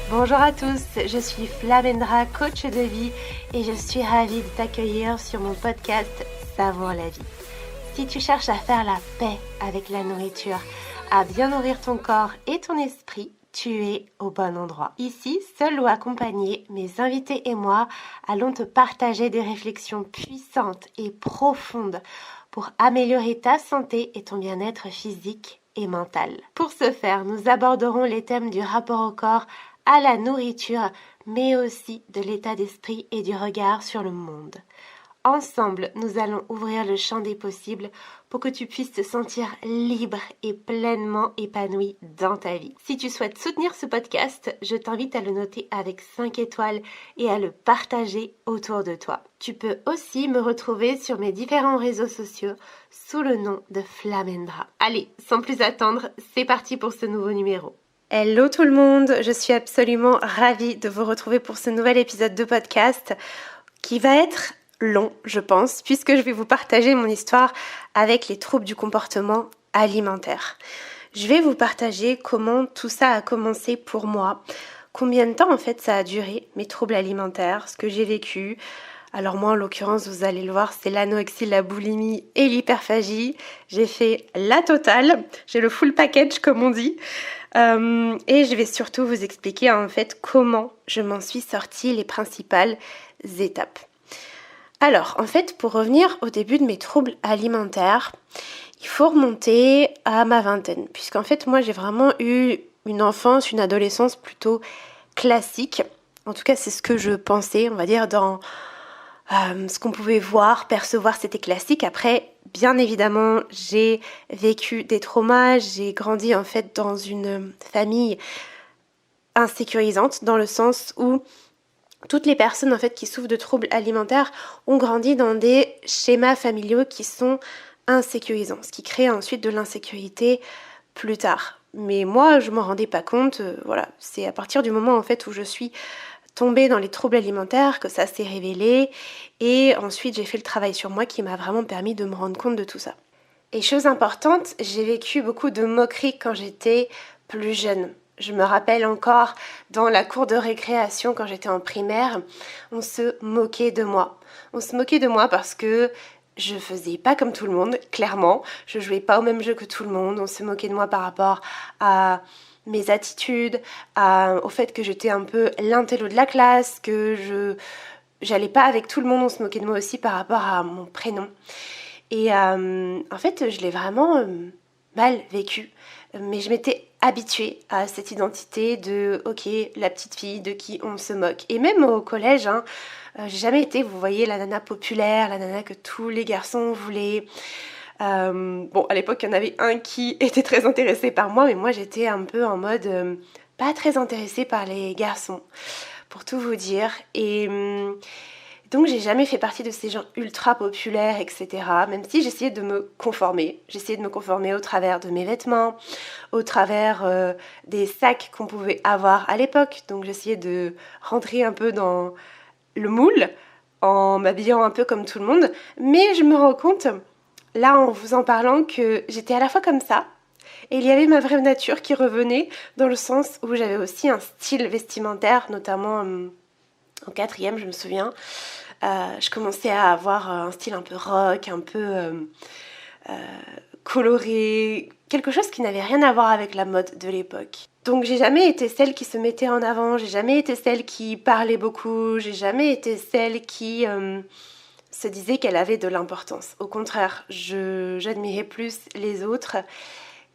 Bonjour à tous, je suis Flamendra, coach de vie et je suis ravie de t'accueillir sur mon podcast Savoure la vie. Si tu cherches à faire la paix avec la nourriture, à bien nourrir ton corps et ton esprit, tu es au bon endroit. Ici, seul ou accompagné, mes invités et moi allons te partager des réflexions puissantes et profondes pour améliorer ta santé et ton bien-être physique et mental. Pour ce faire, nous aborderons les thèmes du rapport au corps, à la nourriture, mais aussi de l'état d'esprit et du regard sur le monde. Ensemble, nous allons ouvrir le champ des possibles pour que tu puisses te sentir libre et pleinement épanoui dans ta vie. Si tu souhaites soutenir ce podcast, je t'invite à le noter avec 5 étoiles et à le partager autour de toi. Tu peux aussi me retrouver sur mes différents réseaux sociaux sous le nom de Flamendra. Allez, sans plus attendre, c'est parti pour ce nouveau numéro. Hello tout le monde, je suis absolument ravie de vous retrouver pour ce nouvel épisode de podcast qui va être long, je pense, puisque je vais vous partager mon histoire avec les troubles du comportement alimentaire. Je vais vous partager comment tout ça a commencé pour moi, combien de temps en fait ça a duré, mes troubles alimentaires, ce que j'ai vécu. Alors moi en l'occurrence, vous allez le voir, c'est l'anorexie, la boulimie et l'hyperphagie. J'ai fait la totale, j'ai le full package comme on dit. Et je vais surtout vous expliquer en fait comment je m'en suis sortie, les principales étapes. Alors, en fait, pour revenir au début de mes troubles alimentaires, il faut remonter à ma vingtaine, puisqu'en fait, moi, j'ai vraiment eu une enfance, une adolescence plutôt classique. En tout cas, c'est ce que je pensais, on va dire, dans ce qu'on pouvait voir, percevoir, c'était classique. Après, bien évidemment, j'ai vécu des traumas, j'ai grandi en fait dans une famille insécurisante, dans le sens où toutes les personnes en fait qui souffrent de troubles alimentaires ont grandi dans des schémas familiaux qui sont insécurisants, ce qui crée ensuite de l'insécurité plus tard. Mais moi, je m'en rendais pas compte. Voilà, c'est à partir du moment en fait où je suis tombée dans les troubles alimentaires que ça s'est révélé, et ensuite j'ai fait le travail sur moi qui m'a vraiment permis de me rendre compte de tout ça. Et chose importante, j'ai vécu beaucoup de moqueries quand j'étais plus jeune. Je me rappelle encore, dans la cour de récréation, quand j'étais en primaire, on se moquait de moi. On se moquait de moi parce que je faisais pas comme tout le monde, clairement. Je jouais pas au même jeu que tout le monde. On se moquait de moi par rapport à mes attitudes, au fait que j'étais un peu l'intello de la classe, que j'allais pas avec tout le monde. On se moquait de moi aussi par rapport à mon prénom. Et en fait, je l'ai vraiment mal vécu. Mais je m'étais habituée à cette identité de, ok, la petite fille de qui on se moque. Et même au collège, j'ai jamais été, vous voyez, la nana populaire, la nana que tous les garçons voulaient. Bon, à l'époque, il y en avait un qui était très intéressé par moi, mais moi, j'étais un peu en mode pas très intéressée par les garçons, pour tout vous dire. Et donc j'ai jamais fait partie de ces gens ultra populaires, etc. Même si j'essayais de me conformer. J'essayais de me conformer au travers de mes vêtements, au travers des sacs qu'on pouvait avoir à l'époque. Donc j'essayais de rentrer un peu dans le moule en m'habillant un peu comme tout le monde. Mais je me rends compte, là en vous en parlant, que j'étais à la fois comme ça, et il y avait ma vraie nature qui revenait, dans le sens où j'avais aussi un style vestimentaire, notamment en 4e, je me souviens. Je commençais à avoir un style un peu rock, un peu coloré, quelque chose qui n'avait rien à voir avec la mode de l'époque. Donc j'ai jamais été celle qui se mettait en avant, j'ai jamais été celle qui parlait beaucoup, j'ai jamais été celle qui se disait qu'elle avait de l'importance. Au contraire, j'admirais plus les autres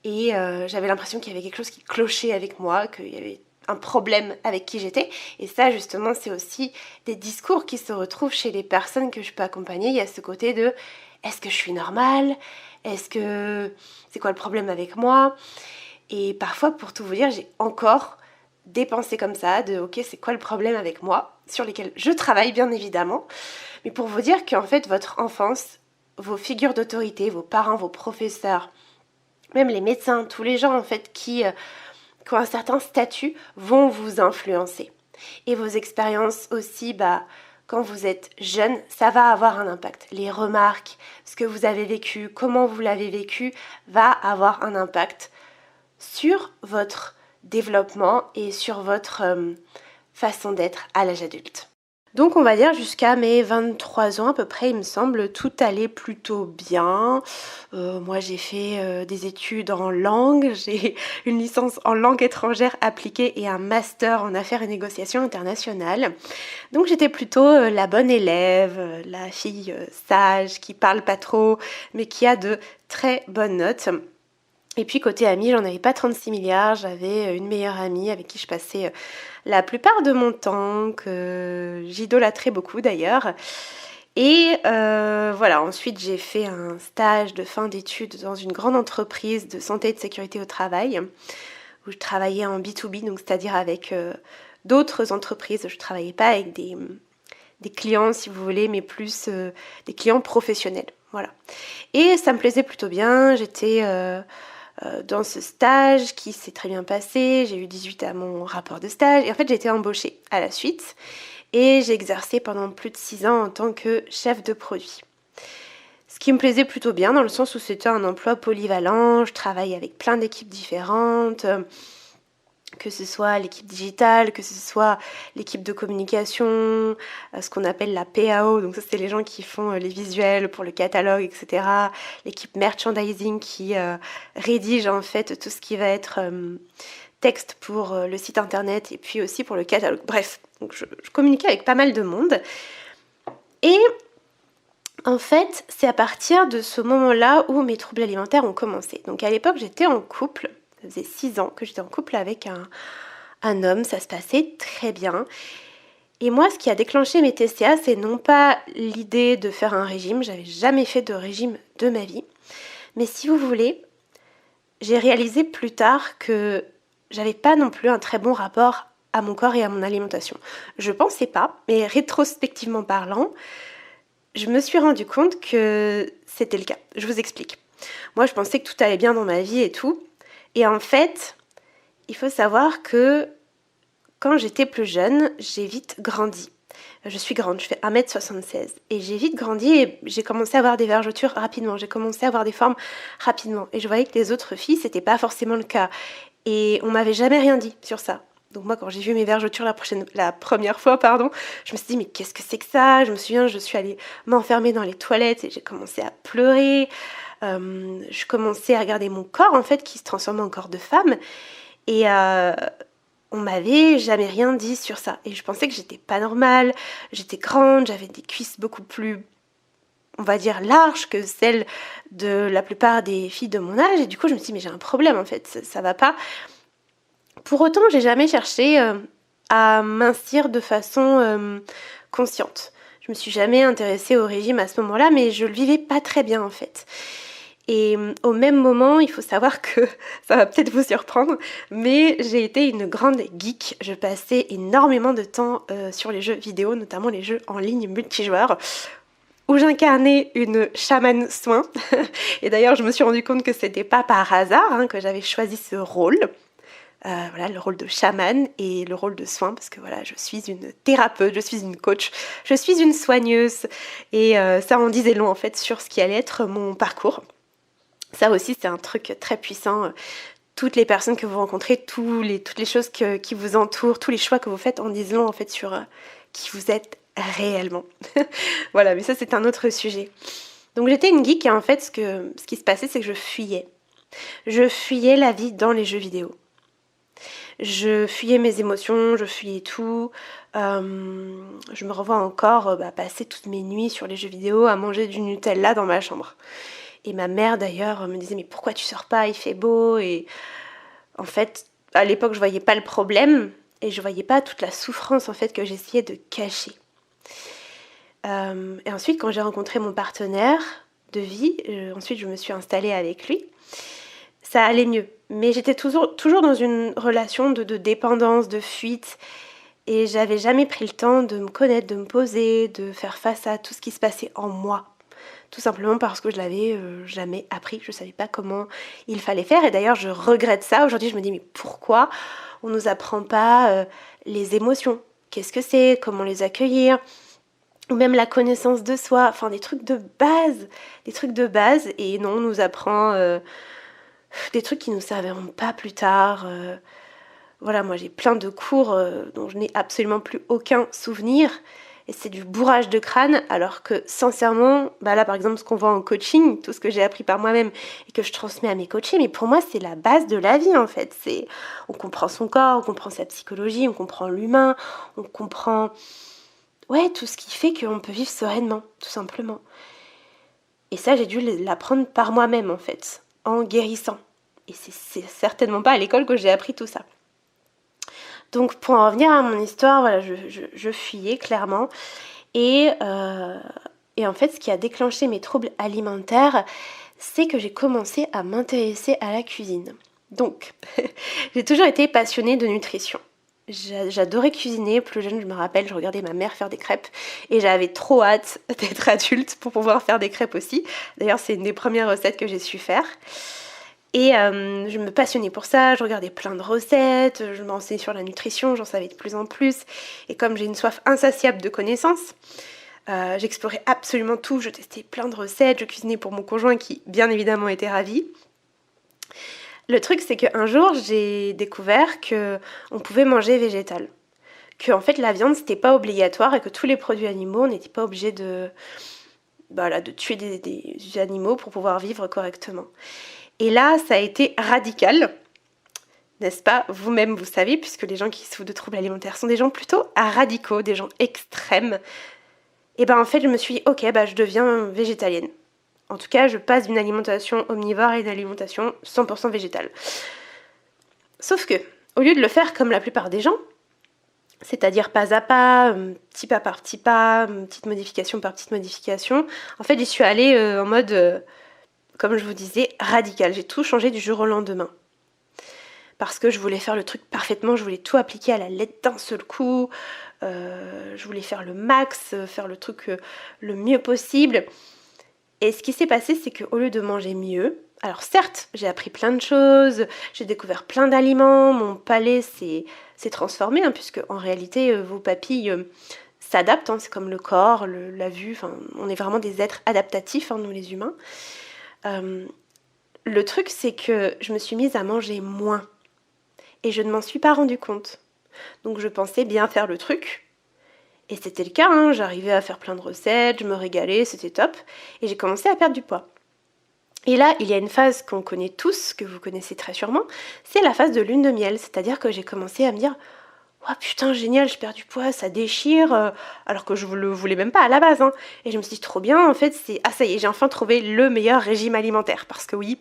et j'avais l'impression qu'il y avait quelque chose qui clochait avec moi, qu'il y avait un problème avec qui j'étais. Et ça, justement, c'est aussi des discours qui se retrouvent chez les personnes que je peux accompagner. Il y a ce côté de « est-ce que je suis normale ? Est-ce que c'est quoi le problème avec moi ?» Et parfois, pour tout vous dire, j'ai encore des pensées comme ça de « ok, c'est quoi le problème avec moi ?» sur lesquelles je travaille, bien évidemment. Mais pour vous dire qu'en fait, votre enfance, vos figures d'autorité, vos parents, vos professeurs, même les médecins, tous les gens en fait qui ont un certain statut vont vous influencer. Et vos expériences aussi, quand vous êtes jeune, ça va avoir un impact. Les remarques, ce que vous avez vécu, comment vous l'avez vécu, va avoir un impact sur votre développement et sur votre façon d'être à l'âge adulte. Donc on va dire jusqu'à mes 23 ans à peu près, il me semble, tout allait plutôt bien. Moi j'ai fait des études en langue, j'ai une licence en langue étrangère appliquée et un master en affaires et négociations internationales. Donc j'étais plutôt la bonne élève, la fille sage, qui parle pas trop, mais qui a de très bonnes notes. Et puis côté amis, j'en avais pas 36 milliards, j'avais une meilleure amie avec qui je passais la plupart de mon temps, que j'idolâtrais beaucoup d'ailleurs. Et voilà, ensuite j'ai fait un stage de fin d'études dans une grande entreprise de santé et de sécurité au travail, où je travaillais en B2B, donc c'est-à-dire avec d'autres entreprises. Je travaillais pas avec des clients, si vous voulez, mais plus des clients professionnels. Voilà. Et ça me plaisait plutôt bien, j'étais dans ce stage qui s'est très bien passé, j'ai eu 18 à mon rapport de stage et en fait j'ai été embauchée à la suite et j'ai exercé pendant plus de 6 ans en tant que chef de produit. Ce qui me plaisait plutôt bien dans le sens où c'était un emploi polyvalent, je travaille avec plein d'équipes différentes, que ce soit l'équipe digitale, que ce soit l'équipe de communication, ce qu'on appelle la PAO, donc ça c'est les gens qui font les visuels pour le catalogue, etc. L'équipe merchandising qui rédige en fait tout ce qui va être texte pour le site internet et puis aussi pour le catalogue. Bref, donc je communiquais avec pas mal de monde. Et en fait, c'est à partir de ce moment-là où mes troubles alimentaires ont commencé. Donc à l'époque, j'étais en couple. Ça faisait 6 ans que j'étais en couple avec un homme, ça se passait très bien. Et moi, ce qui a déclenché mes TCA, c'est non pas l'idée de faire un régime, j'avais jamais fait de régime de ma vie, mais si vous voulez, j'ai réalisé plus tard que j'avais pas non plus un très bon rapport à mon corps et à mon alimentation. Je pensais pas, mais rétrospectivement parlant, je me suis rendu compte que c'était le cas. Je vous explique. Moi, je pensais que tout allait bien dans ma vie et tout. Et en fait, il faut savoir que quand j'étais plus jeune, j'ai vite grandi. Je suis grande, je fais 1m76 et j'ai vite grandi et j'ai commencé à avoir des vergetures rapidement, j'ai commencé à avoir des formes rapidement et je voyais que les autres filles, c'était pas forcément le cas et on m'avait jamais rien dit sur ça. Donc moi, quand j'ai vu mes vergetures la première fois, je me suis dit mais qu'est-ce que c'est que ça? Je me souviens, je suis allée m'enfermer dans les toilettes et j'ai commencé à pleurer. Je commençais à regarder mon corps en fait qui se transformait en corps de femme et on m'avait jamais rien dit sur ça et je pensais que j'étais pas normale, j'étais grande, j'avais des cuisses beaucoup plus, on va dire, larges que celles de la plupart des filles de mon âge et du coup je me suis dit mais j'ai un problème en fait, ça va pas. Pour autant j'ai jamais cherché à mincir de façon consciente. Je me suis jamais intéressée au régime à ce moment-là mais je le vivais pas très bien en fait. Et au même moment, il faut savoir que, ça va peut-être vous surprendre, mais j'ai été une grande geek. Je passais énormément de temps sur les jeux vidéo, notamment les jeux en ligne multijoueurs, où j'incarnais une chamane soin. Et d'ailleurs, je me suis rendu compte que c'était pas par hasard que j'avais choisi ce rôle. Voilà, le rôle de chamane et le rôle de soin, parce que voilà, je suis une thérapeute, je suis une coach, je suis une soigneuse. Et ça en disait long en fait sur ce qui allait être mon parcours. Ça aussi, c'est un truc très puissant. Toutes les personnes que vous rencontrez, toutes les choses qui vous entourent, tous les choix que vous faites en disent long en fait sur qui vous êtes réellement. Voilà, mais ça c'est un autre sujet. Donc j'étais une geek et en fait ce qui se passait c'est que je fuyais. Je fuyais la vie dans les jeux vidéo. Je fuyais mes émotions, je fuyais tout. Je me revois encore passer toutes mes nuits sur les jeux vidéo à manger du Nutella dans ma chambre. Et ma mère d'ailleurs me disait mais pourquoi tu sors pas, il fait beau. Et en fait à l'époque je voyais pas le problème et je voyais pas toute la souffrance en fait que j'essayais de cacher. Et ensuite quand j'ai rencontré mon partenaire de vie, ensuite je me suis installée avec lui, ça allait mieux. Mais j'étais toujours dans une relation de dépendance, de fuite et j'avais jamais pris le temps de me connaître, de me poser, de faire face à tout ce qui se passait en moi. Tout simplement parce que je l'avais jamais appris, je savais pas comment il fallait faire et d'ailleurs je regrette ça. Aujourd'hui je me dis mais pourquoi on nous apprend pas les émotions? Qu'est-ce que c'est? Comment les accueillir? Ou même la connaissance de soi, enfin des trucs de base et non on nous apprend des trucs qui nous serviront pas plus tard. Voilà, moi j'ai plein de cours dont je n'ai absolument plus aucun souvenir. Et c'est du bourrage de crâne, alors que sincèrement, là par exemple ce qu'on voit en coaching, tout ce que j'ai appris par moi-même et que je transmets à mes coachés, mais pour moi c'est la base de la vie en fait. On comprend son corps, on comprend sa psychologie, on comprend l'humain, on comprend tout ce qui fait qu'on peut vivre sereinement, tout simplement. Et ça j'ai dû l'apprendre par moi-même en fait, en guérissant. Et c'est certainement pas à l'école que j'ai appris tout ça. Donc pour en revenir à mon histoire, voilà, je fuyais clairement. Et en fait, ce qui a déclenché mes troubles alimentaires, c'est que j'ai commencé à m'intéresser à la cuisine. Donc, j'ai toujours été passionnée de nutrition. J'adorais cuisiner, plus jeune je me rappelle, je regardais ma mère faire des crêpes et j'avais trop hâte d'être adulte pour pouvoir faire des crêpes aussi. D'ailleurs c'est une des premières recettes que j'ai su faire. Et je me passionnais pour ça, je regardais plein de recettes, je me renseignais sur la nutrition, j'en savais de plus en plus. Et comme j'ai une soif insatiable de connaissances, j'explorais absolument tout, je testais plein de recettes, je cuisinais pour mon conjoint qui bien évidemment était ravi. Le truc c'est qu'un jour j'ai découvert qu'on pouvait manger végétal. Que en fait la viande c'était pas obligatoire et que tous les produits animaux on n'était pas obligé de tuer des animaux pour pouvoir vivre correctement. Et là, ça a été radical, n'est-ce pas? Vous-même, vous savez, puisque les gens qui souffrent de troubles alimentaires sont des gens plutôt radicaux, des gens extrêmes. Et en fait, je me suis dit, ok, je deviens végétalienne. En tout cas, je passe d'une alimentation omnivore à une alimentation 100% végétale. Sauf que, au lieu de le faire comme la plupart des gens, c'est-à-dire pas à pas, petit pas par petit pas, petite modification par petite modification, en fait, j'y suis allée en mode... comme je vous disais, radical. J'ai tout changé du jour au lendemain. Parce que je voulais faire le truc parfaitement, je voulais tout appliquer à la lettre d'un seul coup. Je voulais faire le max, faire le truc le mieux possible. Et ce qui s'est passé, c'est qu'au lieu de manger mieux, alors certes, j'ai appris plein de choses, j'ai découvert plein d'aliments, mon palais s'est transformé, puisque en réalité, vos papilles... s'adaptent, c'est comme le corps, la vue, on est vraiment des êtres adaptatifs, nous les humains. Le truc c'est que je me suis mise à manger moins et je ne m'en suis pas rendu compte. Donc je pensais bien faire le truc et c'était le cas, j'arrivais à faire plein de recettes, je me régalais, c'était top et j'ai commencé à perdre du poids. Et là, il y a une phase qu'on connaît tous, que vous connaissez très sûrement, c'est la phase de lune de miel, c'est-à-dire que j'ai commencé à me dire « Oh putain, génial, je perds du poids, ça déchire !» alors que je le voulais même pas à la base. Et je me suis dit « Trop bien, en fait, ça y est, j'ai enfin trouvé le meilleur régime alimentaire. » Parce que oui,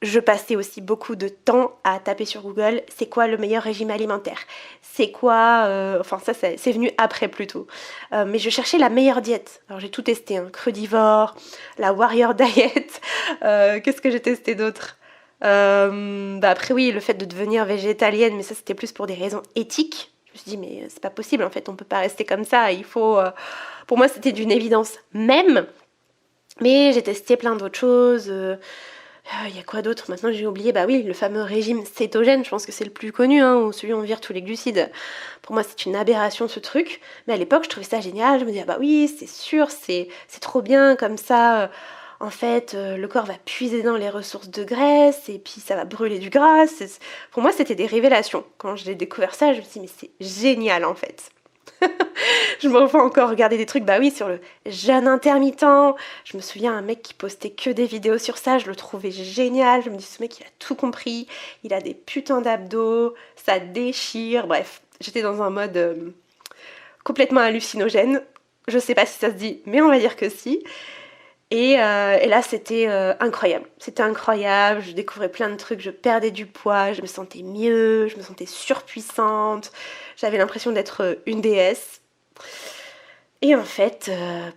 je passais aussi beaucoup de temps à taper sur Google « C'est quoi le meilleur régime alimentaire ?» C'est quoi... ça, c'est venu après plutôt. Mais je cherchais la meilleure diète. Alors j'ai tout testé, crudivore, la warrior diet. Qu'est-ce que j'ai testé d'autre ? Après oui, le fait de devenir végétalienne, mais ça c'était plus pour des raisons éthiques. Je me suis dit mais c'est pas possible en fait, on peut pas rester comme ça, il faut... Pour moi c'était d'une évidence même, mais j'ai testé plein d'autres choses. Il y a quoi d'autre? Maintenant j'ai oublié, oui, le fameux régime cétogène, je pense que c'est le plus connu, où celui où on vire tous les glucides. Pour moi c'est une aberration ce truc, mais à l'époque je trouvais ça génial, je me disais oui c'est sûr, c'est trop bien comme ça... En fait, le corps va puiser dans les ressources de graisse et puis ça va brûler du gras. Pour moi, c'était des révélations. Quand j'ai découvert ça, je me suis dit, mais c'est génial en fait. Je me revois encore regarder des trucs, sur le jeûne intermittent. Je me souviens un mec qui postait que des vidéos sur ça, je le trouvais génial. Je me dis, ce mec, il a tout compris. Il a des putains d'abdos, ça déchire. Bref, j'étais dans un mode complètement hallucinogène. Je sais pas si ça se dit, mais on va dire que si. Et là, c'était incroyable. C'était incroyable, je découvrais plein de trucs, je perdais du poids, je me sentais mieux, je me sentais surpuissante. J'avais l'impression d'être une déesse. Et en fait,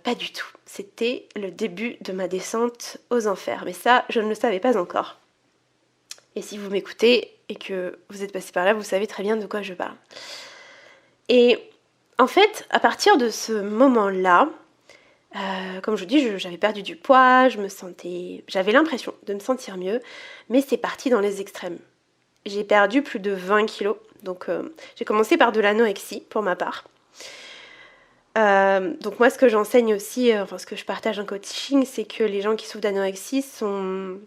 pas du tout. C'était le début de ma descente aux enfers. Mais ça, je ne le savais pas encore. Et si vous m'écoutez et que vous êtes passé par là, vous savez très bien de quoi je parle. Et en fait, à partir de ce moment-là, comme je vous dis, j'avais perdu du poids, j'avais l'impression de me sentir mieux, mais c'est parti dans les extrêmes. J'ai perdu plus de 20 kilos, donc j'ai commencé par de l'anorexie pour ma part. Donc moi ce que j'enseigne aussi, ce que je partage en coaching, c'est que les gens qui souffrent d'anorexie sont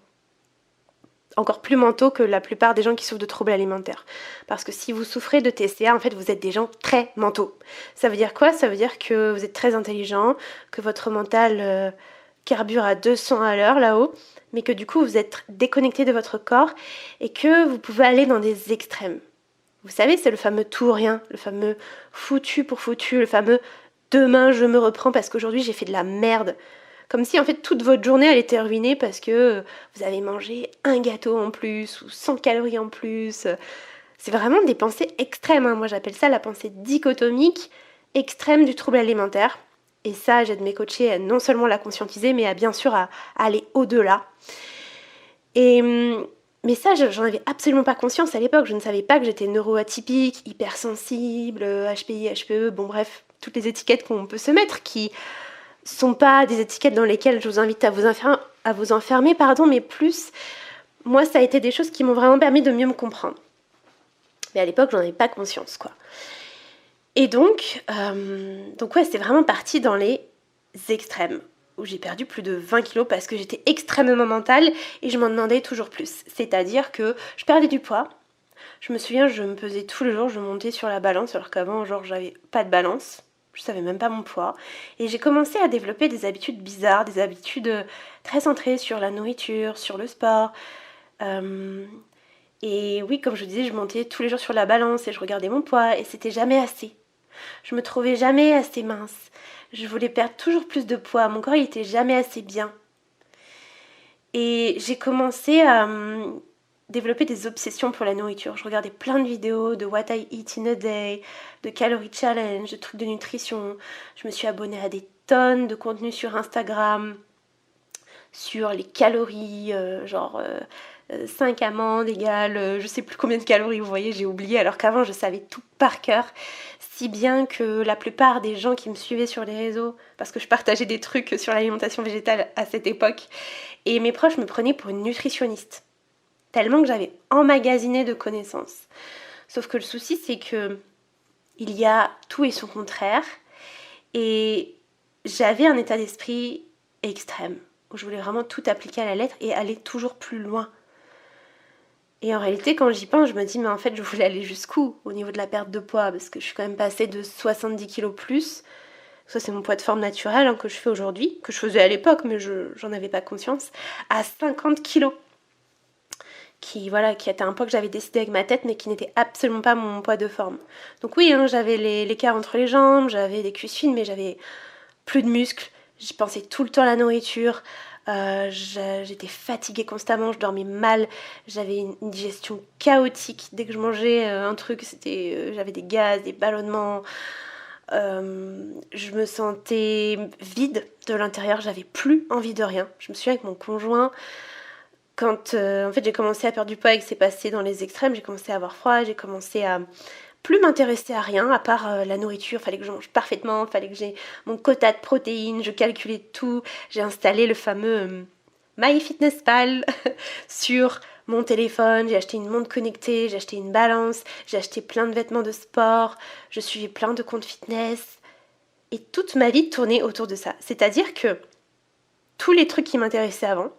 encore plus mentaux que la plupart des gens qui souffrent de troubles alimentaires. Parce que si vous souffrez de TCA, en fait, vous êtes des gens très mentaux. Ça veut dire quoi? Ça veut dire que vous êtes très intelligent, que votre mental carbure à 200 à l'heure là-haut, mais que du coup, vous êtes déconnecté de votre corps et que vous pouvez aller dans des extrêmes. Vous savez, c'est le fameux tout ou rien, le fameux foutu pour foutu, le fameux demain je me reprends parce qu'aujourd'hui j'ai fait de la merde. Comme si en fait toute votre journée elle était ruinée parce que vous avez mangé un gâteau en plus ou 100 calories en plus. C'est vraiment des pensées extrêmes, hein. Moi j'appelle ça la pensée dichotomique extrême du trouble alimentaire. Et ça, j'aide mes coachés à non seulement la conscientiser, mais bien sûr à aller au-delà. Mais ça, j'en avais absolument pas conscience à l'époque. Je ne savais pas que j'étais neuroatypique, hypersensible, HPI, HPE, bon bref, toutes les étiquettes qu'on peut se mettre qui sont pas des étiquettes dans lesquelles je vous invite à vous enfermer, mais plus, moi, ça a été des choses qui m'ont vraiment permis de mieux me comprendre. Mais à l'époque, j'en avais pas conscience, quoi. Et donc ouais, c'est vraiment parti dans les extrêmes, où j'ai perdu plus de 20 kilos parce que j'étais extrêmement mentale et je m'en demandais toujours plus. C'est-à-dire que je perdais du poids. Je me souviens, je me pesais tous les jours, je montais sur la balance, alors qu'avant, j'avais pas de balance. Je savais même pas mon poids. Et j'ai commencé à développer des habitudes bizarres, des habitudes très centrées sur la nourriture, sur le sport. Et oui, comme je disais, je montais tous les jours sur la balance et je regardais mon poids et c'était jamais assez. Je me trouvais jamais assez mince. Je voulais perdre toujours plus de poids. Mon corps, il était jamais assez bien. Et j'ai commencé à développer des obsessions pour la nourriture. Je regardais plein de vidéos de What I Eat in a Day, de Calorie Challenge, de trucs de nutrition. Je me suis abonnée à des tonnes de contenus sur Instagram, sur les calories, 5 amandes égale je sais plus combien de calories, vous voyez, j'ai oublié, alors qu'avant je savais tout par cœur, si bien que la plupart des gens qui me suivaient sur les réseaux, parce que je partageais des trucs sur l'alimentation végétale à cette époque, et mes proches me prenaient pour une nutritionniste, tellement que j'avais emmagasiné de connaissances. Sauf que le souci, c'est que il y a tout et son contraire, et j'avais un état d'esprit extrême, où je voulais vraiment tout appliquer à la lettre et aller toujours plus loin. Et en réalité, quand j'y pense, je me dis, mais en fait, je voulais aller jusqu'où au niveau de la perte de poids, parce que je suis quand même passée de 70 kilos plus, ça c'est mon poids de forme naturel que je fais aujourd'hui, que je faisais à l'époque, mais j'en avais pas conscience, à 50 kilos. Qui était un poids que j'avais décidé avec ma tête, mais qui n'était absolument pas mon poids de forme. Donc oui, j'avais l'écart entre les jambes, j'avais des cuisses fines, mais j'avais plus de muscles, j'y pensais tout le temps à la nourriture, j'étais fatiguée constamment, je dormais mal, j'avais une digestion chaotique. Dès que je mangeais un truc, j'avais des gaz, des ballonnements, je me sentais vide de l'intérieur, j'avais plus envie de rien. Je me souviens avec mon conjoint, quand en fait j'ai commencé à perdre du poids et que c'est passé dans les extrêmes, j'ai commencé à avoir froid, j'ai commencé à plus m'intéresser à rien à part la nourriture. Fallait que je mange parfaitement, fallait que j'ai mon quota de protéines, je calculais tout. J'ai installé le fameux MyFitnessPal sur mon téléphone, j'ai acheté une montre connectée, j'ai acheté une balance, j'ai acheté plein de vêtements de sport, je suivais plein de comptes fitness et toute ma vie tournait autour de ça. C'est-à-dire que tous les trucs qui m'intéressaient avant,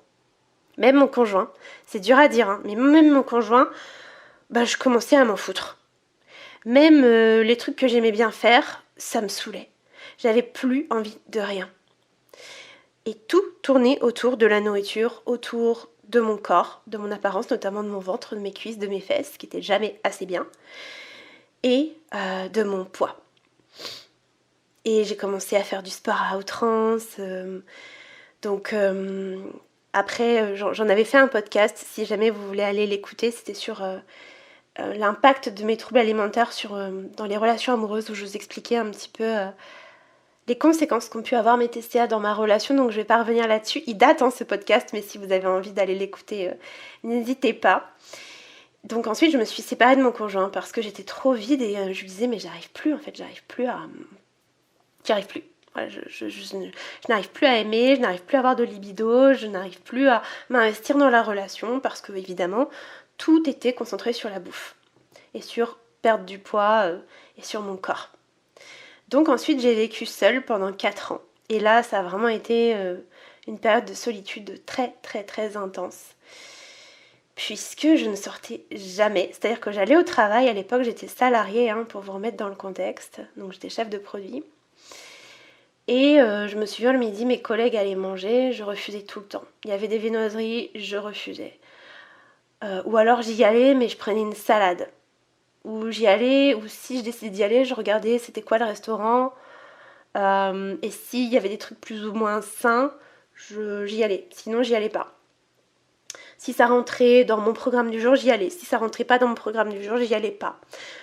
même mon conjoint, c'est dur à dire, mais même mon conjoint, je commençais à m'en foutre. Même les trucs que j'aimais bien faire, ça me saoulait. J'avais plus envie de rien. Et tout tournait autour de la nourriture, autour de mon corps, de mon apparence, notamment de mon ventre, de mes cuisses, de mes fesses, qui étaient jamais assez bien, et de mon poids. Et j'ai commencé à faire du sport à outrance. Après, j'en avais fait un podcast, si jamais vous voulez aller l'écouter, c'était sur l'impact de mes troubles alimentaires dans les relations amoureuses, où je vous expliquais un petit peu les conséquences qu'ont pu avoir mes TCA dans ma relation, donc je vais pas revenir là-dessus. Il date ce podcast, mais si vous avez envie d'aller l'écouter, n'hésitez pas. Donc ensuite, je me suis séparée de mon conjoint parce que j'étais trop vide et je lui disais, mais j'arrive plus. Voilà, je n'arrive plus à aimer, je n'arrive plus à avoir de libido, je n'arrive plus à m'investir dans la relation parce que évidemment tout était concentré sur la bouffe et sur perdre du poids et sur mon corps. Donc ensuite j'ai vécu seule pendant 4 ans et là ça a vraiment été une période de solitude très très très intense puisque je ne sortais jamais. C'est-à-dire que j'allais au travail, à l'époque j'étais salariée, pour vous remettre dans le contexte, donc j'étais chef de produit. Et je me souviens le midi, mes collègues allaient manger, je refusais tout le temps. Il y avait des viennoiseries, je refusais. Ou alors j'y allais, mais je prenais une salade. Ou j'y allais, ou si je décidais d'y aller, je regardais c'était quoi le restaurant. Et s'il y avait des trucs plus ou moins sains, j'y allais. Sinon, j'y allais pas. Si ça rentrait dans mon programme du jour, j'y allais. Si ça rentrait pas dans mon programme du jour, j'y allais pas.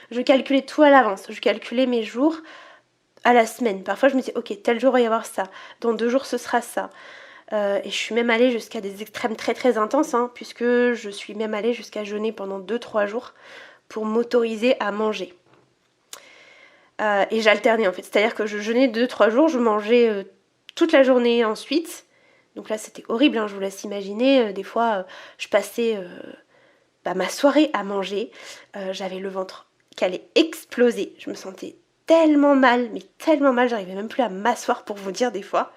Je calculais tout à l'avance. Je calculais mes jours à la semaine. Parfois, je me disais, ok, tel jour, il va y avoir ça. Dans 2 jours, ce sera ça. Et je suis même allée jusqu'à des extrêmes très très intenses, puisque je suis même allée jusqu'à jeûner pendant 2-3 jours pour m'autoriser à manger. Et j'alternais en fait, c'est-à-dire que je jeûnais 2-3 jours, je mangeais toute la journée ensuite. Donc là c'était horrible, je vous laisse imaginer, des fois je passais ma soirée à manger, j'avais le ventre qui allait exploser, je me sentais tellement mal, mais tellement mal, j'arrivais même plus à m'asseoir pour vous dire des fois,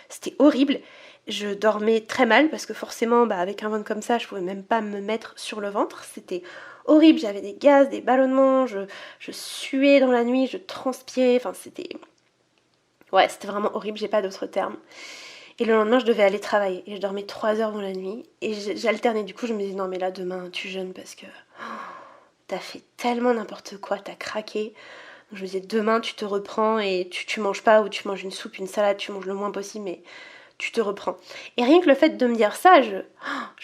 c'était horrible. Je dormais très mal parce que forcément avec un ventre comme ça je pouvais même pas me mettre sur le ventre, c'était horrible, j'avais des gaz, des ballonnements, je suais dans la nuit, je transpirais, c'était vraiment horrible, j'ai pas d'autres termes. Et le lendemain je devais aller travailler et je dormais 3 heures dans la nuit et j'alternais, du coup je me disais non mais là demain tu jeûnes parce que t'as fait tellement n'importe quoi, t'as craqué. Donc je me disais demain tu te reprends et tu manges pas, ou tu manges une soupe, une salade, tu manges le moins possible mais tu te reprends. Et rien que le fait de me dire ça, je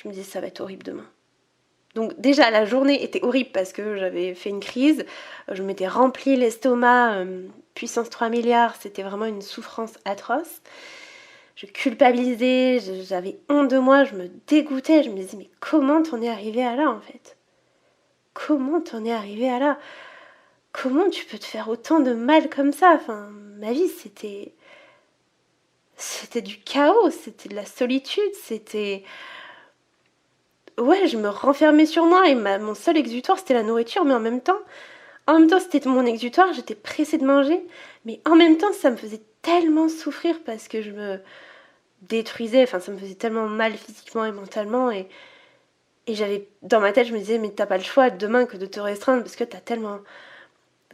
me disais ça va être horrible demain. Donc déjà la journée était horrible parce que j'avais fait une crise, je m'étais rempli l'estomac, puissance 3 milliards, c'était vraiment une souffrance atroce. Je culpabilisais, j'avais honte de moi, je me dégoûtais, je me disais mais comment t'en es arrivé à là en fait? Comment t'en es arrivé à là? Comment tu peux te faire autant de mal comme ça? Ma vie c'était du chaos, c'était de la solitude, c'était... Ouais, je me renfermais sur moi et mon seul exutoire c'était la nourriture, mais en même temps c'était mon exutoire, j'étais pressée de manger, mais en même temps ça me faisait tellement souffrir parce que je me détruisais, ça me faisait tellement mal physiquement et mentalement, et j'avais, dans ma tête je me disais mais t'as pas le choix demain que de te restreindre parce que t'as tellement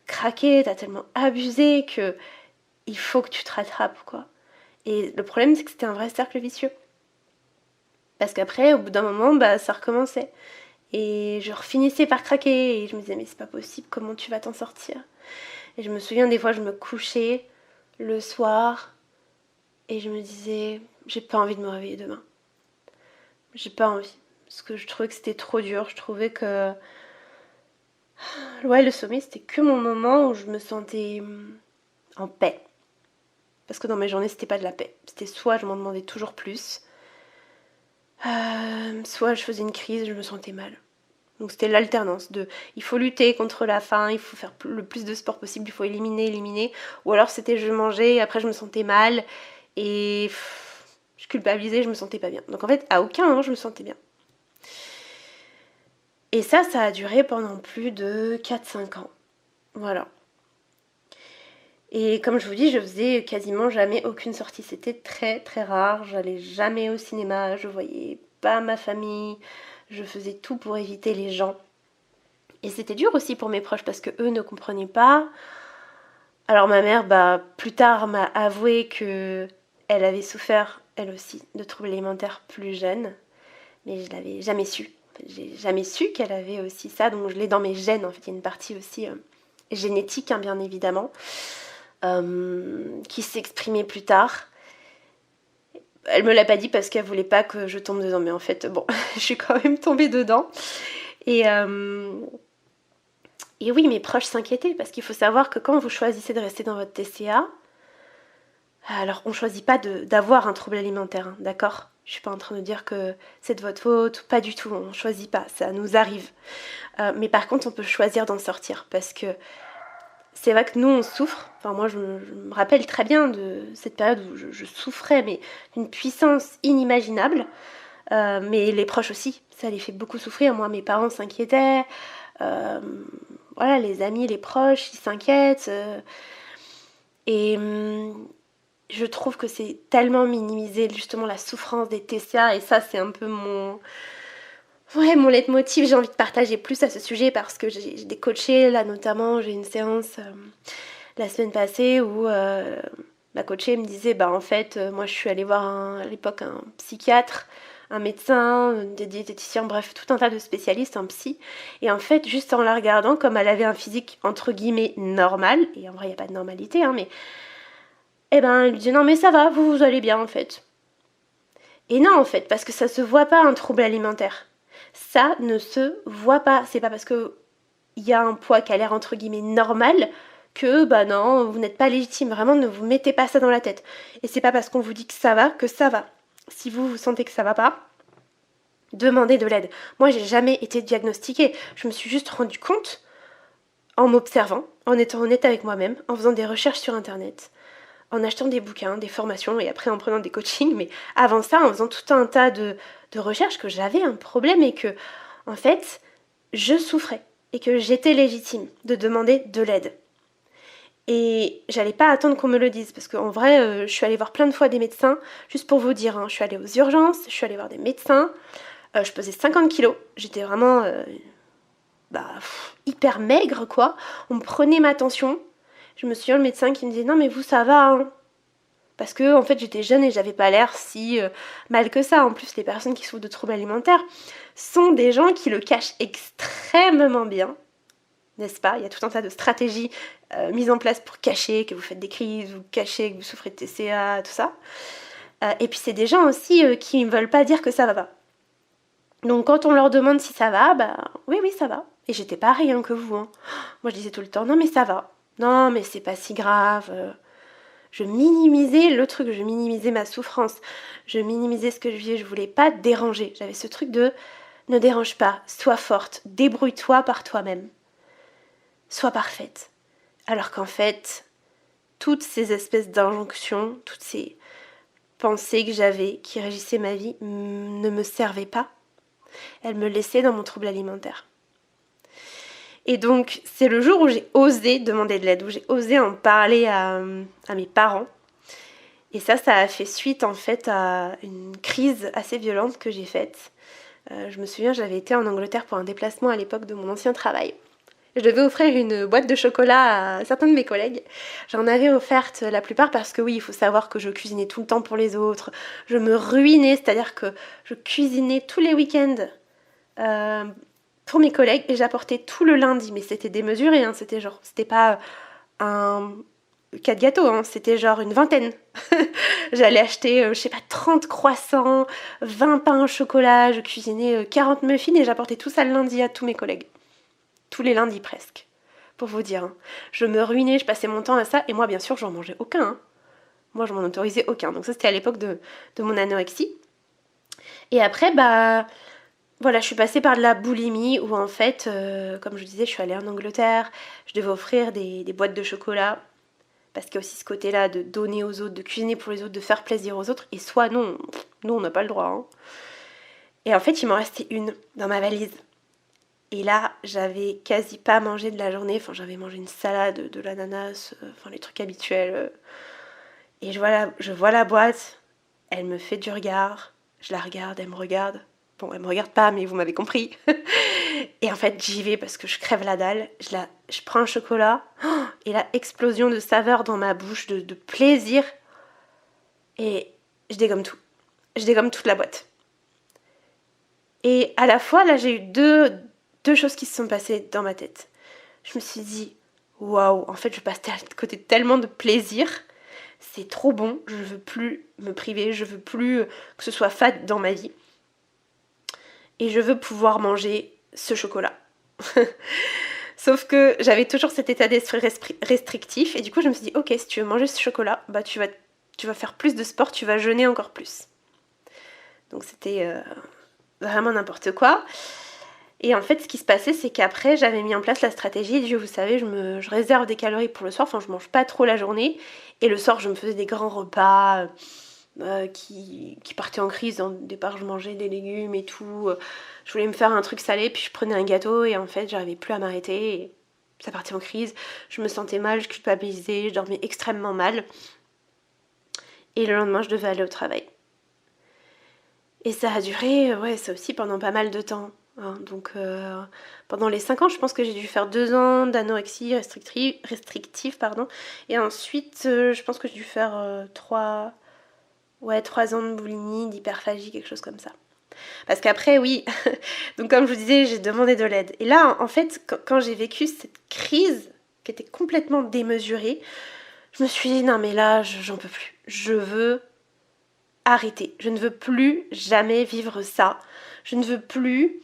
craqué, t'as tellement abusé que il faut que tu te rattrapes quoi. Et le problème c'est que c'était un vrai cercle vicieux. Parce qu'après, au bout d'un moment, ça recommençait. Et je refinissais par craquer. Et je me disais, mais c'est pas possible, comment tu vas t'en sortir? Et je me souviens, des fois, je me couchais le soir. Et je me disais, j'ai pas envie de me réveiller demain. J'ai pas envie. Parce que je trouvais que c'était trop dur. Je trouvais que... Ouais, le sommeil, c'était que mon moment où je me sentais en paix. Parce que dans mes journées, c'était pas de la paix. C'était soit je m'en demandais toujours plus, soit je faisais une crise, je me sentais mal. Donc c'était l'alternance de il faut lutter contre la faim, il faut faire le plus de sport possible, il faut éliminer. Ou alors c'était je mangeais, après je me sentais mal et je culpabilisais, je me sentais pas bien. Donc en fait, à aucun moment je me sentais bien. Et ça a duré pendant plus de 4-5 ans. Voilà. Et comme je vous dis, je faisais quasiment jamais aucune sortie. C'était très très rare. J'allais jamais au cinéma, je voyais pas ma famille. Je faisais tout pour éviter les gens. Et c'était dur aussi pour mes proches parce que eux ne comprenaient pas. Alors ma mère, plus tard, m'a avoué que elle avait souffert, elle aussi, de troubles alimentaires plus jeune. Mais je l'avais jamais su. J'ai jamais su qu'elle avait aussi ça. Donc je l'ai dans mes gènes. En fait, il y a une partie aussi génétique, bien évidemment. Qui s'exprimait plus tard. Elle me l'a pas dit parce qu'elle voulait pas que je tombe dedans, mais en fait, bon, je suis quand même tombée dedans. Et oui, mes proches s'inquiétaient parce qu'il faut savoir que quand vous choisissez de rester dans votre TCA, alors on choisit pas d'avoir un trouble alimentaire, d'accord? Je suis pas en train de dire que c'est de votre faute, pas du tout, on choisit pas, ça nous arrive. Mais par contre, on peut choisir d'en sortir parce que c'est vrai que nous on souffre, moi je me rappelle très bien de cette période où je souffrais, mais d'une puissance inimaginable, mais les proches aussi, ça les fait beaucoup souffrir. Moi mes parents s'inquiétaient, voilà, les amis, les proches, ils s'inquiètent, et je trouve que c'est tellement minimiser justement la souffrance des TCA, et ça c'est un peu Ouais, mon leitmotiv, j'ai envie de partager plus à ce sujet parce que j'ai des coachés, là notamment, j'ai une séance la semaine passée où ma coachée me disait, bah en fait, moi je suis allée voir à l'époque un psychiatre, un médecin, des diététiciens, bref, tout un tas de spécialistes en psy. Et en fait, juste en la regardant, comme elle avait un physique entre guillemets normal, et en vrai il n'y a pas de normalité, hein, mais eh ben elle lui dit non mais ça va, vous allez bien en fait. Et non en fait, parce que ça se voit pas un trouble alimentaire. Ça ne se voit pas. C'est pas parce que il y a un poids qui a l'air entre guillemets normal que bah non, vous n'êtes pas légitime. Vraiment, ne vous mettez pas ça dans la tête. Et c'est pas parce qu'on vous dit que ça va. Si vous sentez que ça va pas, demandez de l'aide. Moi, j'ai jamais été diagnostiquée. Je me suis juste rendu compte en m'observant, en étant honnête avec moi-même, en faisant des recherches sur internet, en achetant des bouquins, des formations et après en prenant des coachings, mais avant ça, en faisant tout un tas de recherches, que j'avais un problème et que, en fait, je souffrais et que j'étais légitime de demander de l'aide. Et j'allais pas attendre qu'on me le dise, parce qu'en vrai, je suis allée voir plein de fois des médecins, juste pour vous dire, hein, je suis allée aux urgences, je suis allée voir des médecins, je pesais 50 kilos, j'étais vraiment hyper maigre, quoi. On me prenait ma tension. Je me souviens le médecin qui me disait non mais vous ça va, hein. Parce que en fait j'étais jeune et j'avais pas l'air si mal que ça. En plus les personnes qui souffrent de troubles alimentaires sont des gens qui le cachent extrêmement bien, n'est-ce pas? Il y a tout un tas de stratégies mises en place pour cacher que vous faites des crises, ou cacher que vous souffrez de TCA, tout ça. Et puis c'est des gens aussi qui ne veulent pas dire que ça va pas. Donc quand on leur demande si ça va, bah oui ça va. Et j'étais pareil hein, que vous. Hein. Moi je disais tout le temps non mais ça va. Non mais c'est pas si grave. Je minimisais le truc, je minimisais ma souffrance, je minimisais ce que je vivais, je voulais pas déranger. J'avais ce truc de ne dérange pas, sois forte, débrouille-toi par toi-même, sois parfaite. Alors qu'en fait, toutes ces espèces d'injonctions, toutes ces pensées que j'avais qui régissaient ma vie ne me servaient pas. Elles me laissaient dans mon trouble alimentaire. Et donc, c'est le jour où j'ai osé demander de l'aide, où j'ai osé en parler à mes parents. Et ça a fait suite en fait à une crise assez violente que j'ai faite. Je me souviens, j'avais été en Angleterre pour un déplacement à l'époque de mon ancien travail. Je devais offrir une boîte de chocolat à certains de mes collègues. J'en avais offerte la plupart parce que oui, il faut savoir que je cuisinais tout le temps pour les autres. Je me ruinais, c'est-à-dire que je cuisinais tous les week-ends pour mes collègues et j'apportais tout le lundi. Mais c'était démesuré, hein, c'était pas un 4 gâteaux, hein, c'était genre une vingtaine. J'allais acheter, je sais pas, 30 croissants, 20 pains au chocolat, je cuisinais 40 muffins et j'apportais tout ça le lundi à tous mes collègues. Tous les lundis presque, pour vous dire. Hein. Je me ruinais, je passais mon temps à ça, et moi bien sûr j'en mangeais aucun. Hein. Moi je m'en autorisais aucun. Donc ça c'était à l'époque de mon anorexie. Et après, voilà, je suis passée par de la boulimie où en fait, comme je disais, je suis allée en Angleterre, je devais offrir des boîtes de chocolat, parce qu'il y a aussi ce côté-là de donner aux autres, de cuisiner pour les autres, de faire plaisir aux autres, et soit non, nous on n'a pas le droit. Hein. Et en fait, il m'en restait une dans ma valise. Et là, j'avais quasi pas mangé de la journée. Enfin, j'avais mangé une salade, de l'ananas, enfin les trucs habituels. Et je vois la boîte. Elle me fait du regard. Je la regarde, elle me regarde. Bon, elle me regarde pas, mais vous m'avez compris. Et en fait, j'y vais parce que je crève la dalle. Je prends un chocolat. Et là, explosion de saveur dans ma bouche, de plaisir. Et je dégomme tout. Je dégomme toute la boîte. Et à la fois, là, j'ai eu deux choses qui se sont passées dans ma tête. Je me suis dit, waouh, en fait, je passe à côté de tellement de plaisir. C'est trop bon, je veux plus me priver, je veux plus que ce soit fade dans ma vie. Et je veux pouvoir manger ce chocolat. Sauf que j'avais toujours cet état d'esprit restrictif. Et du coup, je me suis dit, ok, si tu veux manger ce chocolat, tu vas faire plus de sport, tu vas jeûner encore plus. Donc c'était vraiment n'importe quoi. Et en fait, ce qui se passait, c'est qu'après, j'avais mis en place la stratégie. Vous savez, je réserve des calories pour le soir. Enfin, je mange pas trop la journée. Et le soir, je me faisais des grands repas qui partaient en crise. Au départ, je mangeais des légumes et tout. Je voulais me faire un truc salé, puis je prenais un gâteau. Et en fait, j'arrivais plus à m'arrêter. Et ça partait en crise. Je me sentais mal, je culpabilisais, je dormais extrêmement mal. Et le lendemain, je devais aller au travail. Et ça a duré, ça aussi, pendant pas mal de temps. hein. Donc pendant les 5 ans, je pense que j'ai dû faire 2 ans d'anorexie restrictive, pardon. Et ensuite, je pense que j'ai dû faire 3 ans de boulimie, d'hyperphagie, quelque chose comme ça. Parce qu'après, oui, donc comme je vous disais, j'ai demandé de l'aide. Et là, en fait, quand j'ai vécu cette crise qui était complètement démesurée, je me suis dit, non mais là, j'en peux plus. Je veux arrêter. Je ne veux plus jamais vivre ça. Je ne veux plus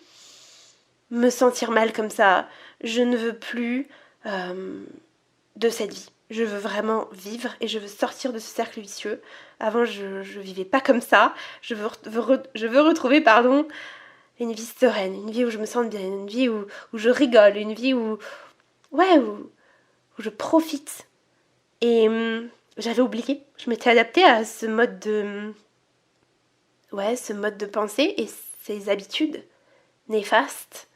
me sentir mal comme ça. Je ne veux plus de cette vie. Je veux vraiment vivre et je veux sortir de ce cercle vicieux. Avant, je vivais pas comme ça. Je veux retrouver, une vie sereine, une vie où je me sens bien, une vie où je rigole, une vie où je profite. Et j'avais oublié. Je m'étais adaptée à ce mode de pensée et ces habitudes néfastes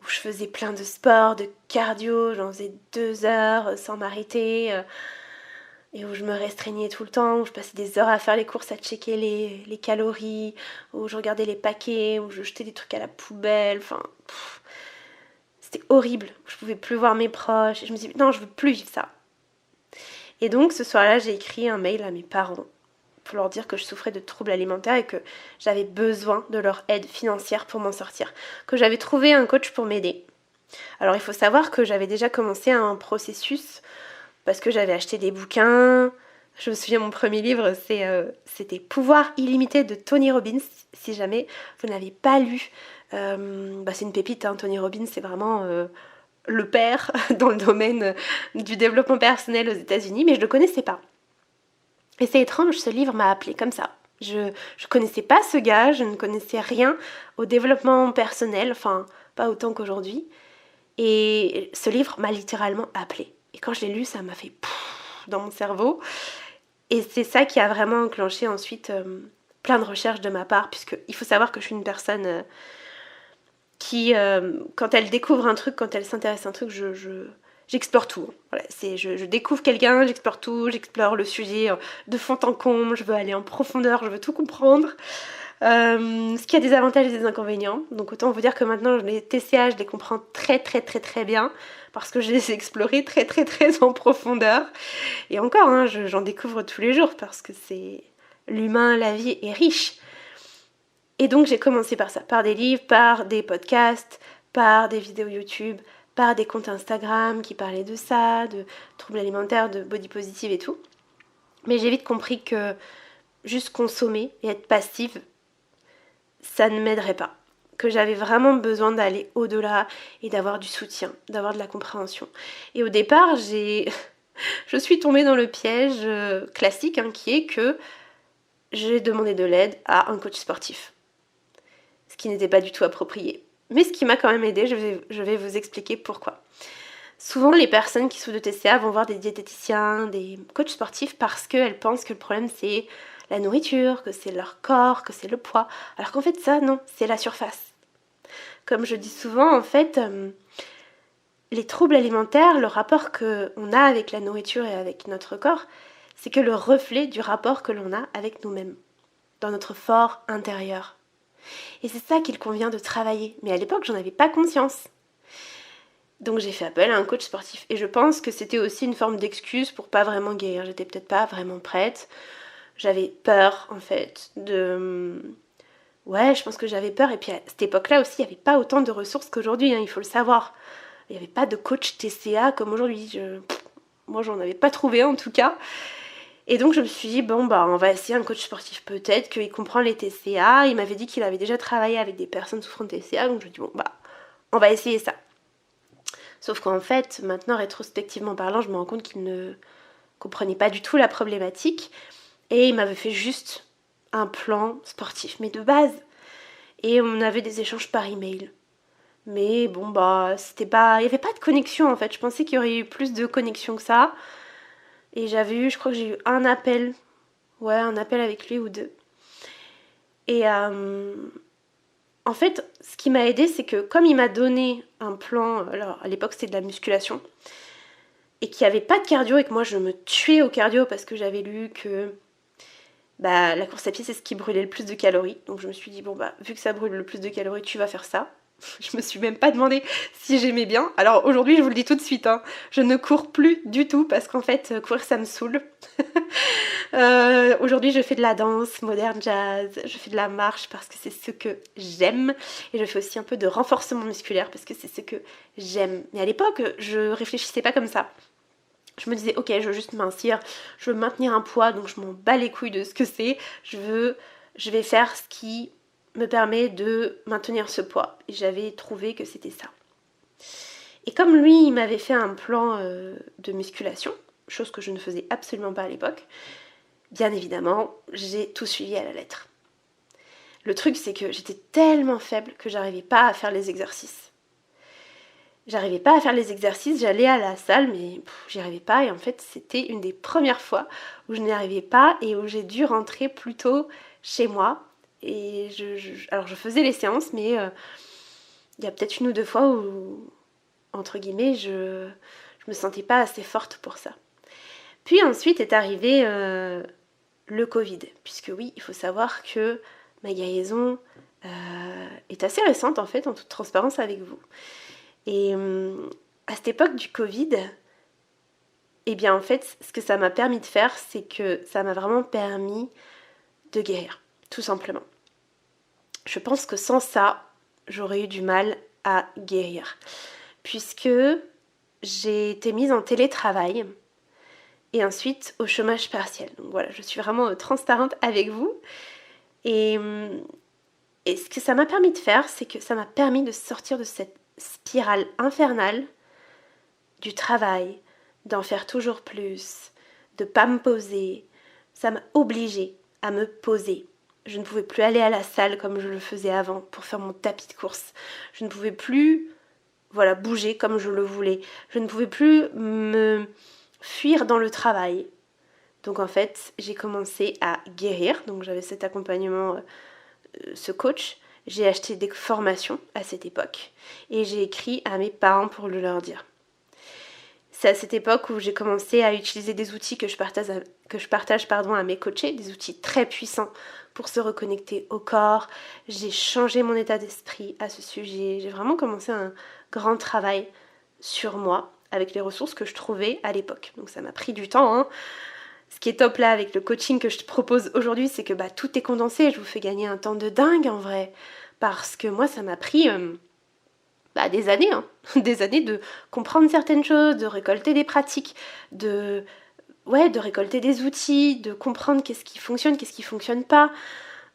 où je faisais plein de sport, de cardio, j'en faisais 2 heures sans m'arrêter, et où je me restreignais tout le temps, où je passais des heures à faire les courses, à checker les calories, où je regardais les paquets, où je jetais des trucs à la poubelle, c'était horrible, je pouvais plus voir mes proches, et je me disais non, je veux plus vivre ça. Et donc ce soir-là, j'ai écrit un mail à mes parents pour leur dire que je souffrais de troubles alimentaires et que j'avais besoin de leur aide financière pour m'en sortir, que j'avais trouvé un coach pour m'aider. Alors il faut savoir que j'avais déjà commencé un processus parce que j'avais acheté des bouquins. Je me souviens, mon premier livre, c'était Pouvoir illimité de Tony Robbins. Si jamais vous n'avez pas lu, c'est une pépite, hein. Tony Robbins, c'est vraiment le père dans le domaine du développement personnel aux États-Unis, mais je ne le connaissais pas. Et c'est étrange, ce livre m'a appelée comme ça. Je connaissais pas ce gars, je ne connaissais rien au développement personnel, enfin pas autant qu'aujourd'hui. Et ce livre m'a littéralement appelée. Et quand je l'ai lu, ça m'a fait dans mon cerveau. Et c'est ça qui a vraiment enclenché ensuite plein de recherches de ma part, puisqu'il faut savoir que je suis une personne qui, quand elle découvre un truc, quand elle s'intéresse à un truc, j'explore tout. Voilà, je découvre quelqu'un, j'explore tout, j'explore le sujet de fond en comble, je veux aller en profondeur, je veux tout comprendre. Ce qui a des avantages et des inconvénients. Donc autant vous dire que maintenant les TCA, je les comprends très très très très bien parce que je les ai explorés très très très en profondeur. Et encore, hein, j'en découvre tous les jours parce que c'est l'humain, la vie est riche. Et donc j'ai commencé par ça, par des livres, par des podcasts, par des vidéos YouTube, par des comptes Instagram qui parlaient de ça, de troubles alimentaires, de body positive et tout. Mais j'ai vite compris que juste consommer et être passive, ça ne m'aiderait pas. Que j'avais vraiment besoin d'aller au-delà et d'avoir du soutien, d'avoir de la compréhension. Et au départ, je suis tombée dans le piège classique, hein, qui est que j'ai demandé de l'aide à un coach sportif. Ce qui n'était pas du tout approprié. Mais ce qui m'a quand même aidée, je vais vous expliquer pourquoi. Souvent, les personnes qui souffrent de TCA vont voir des diététiciens, des coachs sportifs parce qu'elles pensent que le problème c'est la nourriture, que c'est leur corps, que c'est le poids. Alors qu'en fait ça, non, c'est la surface. Comme je dis souvent, en fait, les troubles alimentaires, le rapport qu'on a avec la nourriture et avec notre corps, c'est que le reflet du rapport que l'on a avec nous-mêmes, dans notre fort intérieur. Et c'est ça qu'il convient de travailler. Mais à l'époque, j'en avais pas conscience. Donc j'ai fait appel à un coach sportif. Et je pense que c'était aussi une forme d'excuse pour pas vraiment guérir. J'étais peut-être pas vraiment prête. J'avais peur, en fait, je pense que j'avais peur. Et puis à cette époque-là aussi, il n'y avait pas autant de ressources qu'aujourd'hui, hein, il faut le savoir. Il n'y avait pas de coach TCA comme aujourd'hui. Moi, j'en avais pas trouvé en tout cas. Et donc je me suis dit, on va essayer un coach sportif, peut-être qu'il comprend les TCA. Il m'avait dit qu'il avait déjà travaillé avec des personnes souffrant de TCA, donc je me suis dit, on va essayer ça. Sauf qu'en fait, maintenant, rétrospectivement parlant, je me rends compte qu'il ne comprenait pas du tout la problématique. Et il m'avait fait juste un plan sportif, mais de base. Et on avait des échanges par email. Mais c'était pas... Il n'y avait pas de connexion en fait. Je pensais qu'il y aurait eu plus de connexion que ça. Et je crois que j'ai eu un appel avec lui ou 2. Et en fait, ce qui m'a aidée, c'est que comme il m'a donné un plan, alors à l'époque c'était de la musculation, et qu'il n'y avait pas de cardio et que moi je me tuais au cardio parce que j'avais lu que bah la course à pied c'est ce qui brûlait le plus de calories. Donc je me suis dit bon bah vu que ça brûle le plus de calories, tu vas faire ça. Je me suis même pas demandé si j'aimais bien. Alors aujourd'hui je vous le dis tout de suite, hein, je ne cours plus du tout parce qu'en fait courir ça me saoule. Aujourd'hui je fais de la danse, moderne jazz, je fais de la marche parce que c'est ce que j'aime et je fais aussi un peu de renforcement musculaire parce que c'est ce que j'aime. Mais à l'époque je réfléchissais pas comme ça. Je me disais ok je veux juste mincir, je veux maintenir un poids donc je m'en bats les couilles de ce que c'est, je vais faire ce qui me permet de maintenir ce poids et j'avais trouvé que c'était ça. Et comme lui il m'avait fait un plan de musculation, chose que je ne faisais absolument pas à l'époque, bien évidemment j'ai tout suivi à la lettre. Le truc c'est que j'étais tellement faible que j'arrivais pas à faire les exercices. J'allais à la salle mais j'y arrivais pas et en fait c'était une des premières fois où je n'y arrivais pas et où j'ai dû rentrer plus tôt chez moi. Et alors je faisais les séances mais il y a peut-être une ou deux fois où entre guillemets je me sentais pas assez forte pour ça. Puis ensuite est arrivé le Covid, puisque oui il faut savoir que ma guérison est assez récente en fait en toute transparence avec vous. Et à cette époque du Covid, eh bien en fait ce que ça m'a permis de faire c'est que ça m'a vraiment permis de guérir, tout simplement. Je pense que sans ça, j'aurais eu du mal à guérir. Puisque j'ai été mise en télétravail et ensuite au chômage partiel. Donc voilà, je suis vraiment transparente avec vous. Et ce que ça m'a permis de faire, c'est que ça m'a permis de sortir de cette spirale infernale du travail, d'en faire toujours plus, de pas me poser. Ça m'a obligée à me poser. Je ne pouvais plus aller à la salle comme je le faisais avant pour faire mon tapis de course. Je ne pouvais plus bouger comme je le voulais. Je ne pouvais plus me fuir dans le travail. Donc en fait, j'ai commencé à guérir. Donc j'avais cet accompagnement, ce coach. J'ai acheté des formations à cette époque. Et j'ai écrit à mes parents pour le leur dire. C'est à cette époque où j'ai commencé à utiliser des outils que je partage à mes coachés, des outils très puissants pour se reconnecter au corps. J'ai changé mon état d'esprit à ce sujet. J'ai vraiment commencé un grand travail sur moi avec les ressources que je trouvais à l'époque. Donc ça m'a pris du temps, hein. Ce qui est top là avec le coaching que je te propose aujourd'hui, c'est que tout est condensé. Je vous fais gagner un temps de dingue en vrai. Parce que moi, ça m'a pris des années, hein. Des années de comprendre certaines choses, de récolter des pratiques, de récolter des outils, de comprendre qu'est-ce qui fonctionne pas.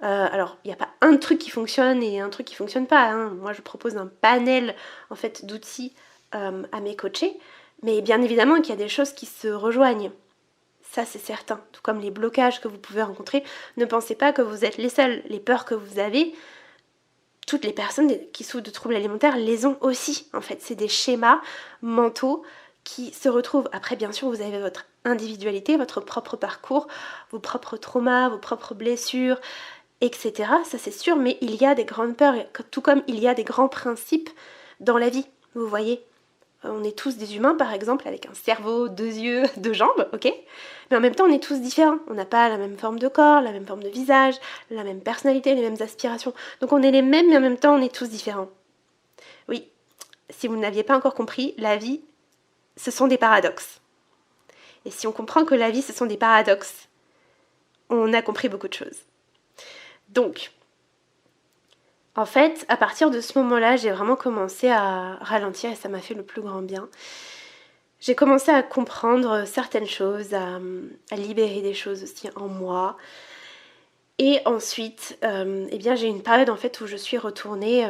Alors, il n'y a pas un truc qui fonctionne et un truc qui fonctionne pas, hein. Moi, je propose un panel en fait d'outils à mes coachés, mais bien évidemment qu'il y a des choses qui se rejoignent. Ça, c'est certain. Tout comme les blocages que vous pouvez rencontrer, ne pensez pas que vous êtes les seuls. Les peurs que vous avez, toutes les personnes qui souffrent de troubles alimentaires les ont aussi. En fait, c'est des schémas mentaux qui se retrouvent. Après, bien sûr, vous avez votre individualité, votre propre parcours, vos propres traumas, vos propres blessures, etc. Ça, c'est sûr, mais il y a des grandes peurs, tout comme il y a des grands principes dans la vie. Vous voyez, on est tous des humains, par exemple, avec un cerveau, 2 yeux, 2 jambes, ok ? Mais en même temps, on est tous différents. On n'a pas la même forme de corps, la même forme de visage, la même personnalité, les mêmes aspirations. Donc on est les mêmes, mais en même temps, on est tous différents. Oui, si vous ne l'aviez pas encore compris, la vie, ce sont des paradoxes. Et si on comprend que la vie, ce sont des paradoxes, on a compris beaucoup de choses. Donc, en fait, à partir de ce moment-là, j'ai vraiment commencé à ralentir et ça m'a fait le plus grand bien. J'ai commencé à comprendre certaines choses, à libérer des choses aussi en moi. Et ensuite, j'ai eu une période en fait où je suis retournée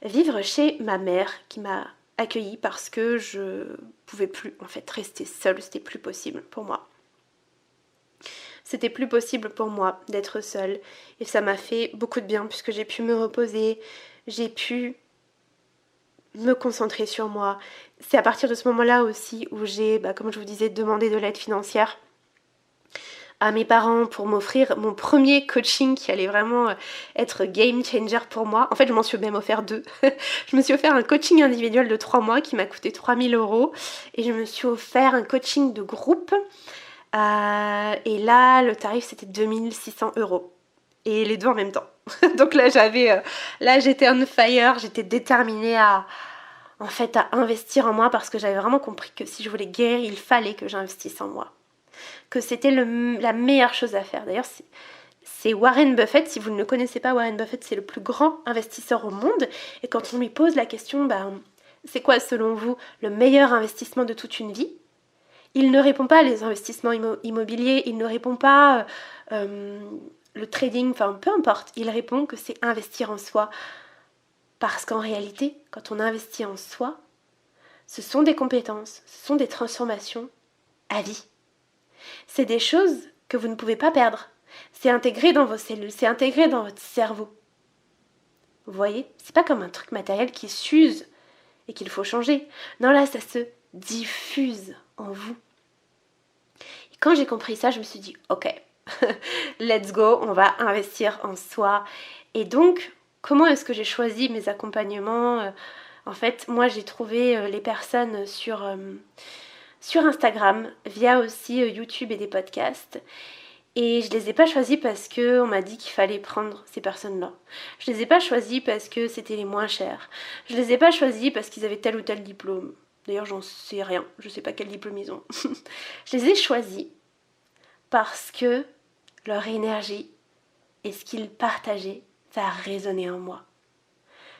vivre chez ma mère qui m'a accueillie parce que je pouvais plus en fait rester seule, c'était plus possible pour moi. C'était plus possible pour moi d'être seule et ça m'a fait beaucoup de bien puisque j'ai pu me reposer, j'ai pu me concentrer sur moi. C'est à partir de ce moment-là aussi où j'ai, comme je vous disais, demandé de l'aide financière à mes parents pour m'offrir mon premier coaching qui allait vraiment être game changer pour moi. En fait, je m'en suis même offert 2. Je me suis offert un coaching individuel de 3 mois qui m'a coûté 3 000 € et je me suis offert un coaching de groupe Et là, le tarif, c'était 2600 €. Et les deux en même temps. Donc là, j'étais on fire, j'étais déterminée à investir en moi parce que j'avais vraiment compris que si je voulais guérir, il fallait que j'investisse en moi. Que c'était la meilleure chose à faire. D'ailleurs, c'est Warren Buffett. Si vous ne le connaissez pas, Warren Buffett, c'est le plus grand investisseur au monde. Et quand on lui pose la question, c'est quoi selon vous le meilleur investissement de toute une vie ? Il ne répond pas les investissements immobiliers, il ne répond pas le trading, peu importe. Il répond que c'est investir en soi. Parce qu'en réalité, quand on investit en soi, ce sont des compétences, ce sont des transformations à vie. C'est des choses que vous ne pouvez pas perdre. C'est intégré dans vos cellules, c'est intégré dans votre cerveau. Vous voyez ? C'est pas comme un truc matériel qui s'use et qu'il faut changer. Non, là, ça se diffuse en vous. Et quand j'ai compris ça, je me suis dit, ok, let's go, on va investir en soi. Et donc, comment est-ce que j'ai choisi mes accompagnements ? En fait, moi, j'ai trouvé les personnes sur Instagram, via aussi YouTube et des podcasts. Et je les ai pas choisis parce qu'on m'a dit qu'il fallait prendre ces personnes-là. Je les ai pas choisis parce que c'était les moins chers. Je les ai pas choisis parce qu'ils avaient tel ou tel diplôme. D'ailleurs, j'en sais rien. Je sais pas quel diplôme ils ont. Je les ai choisis parce que leur énergie et ce qu'ils partageaient, ça a résonné en moi.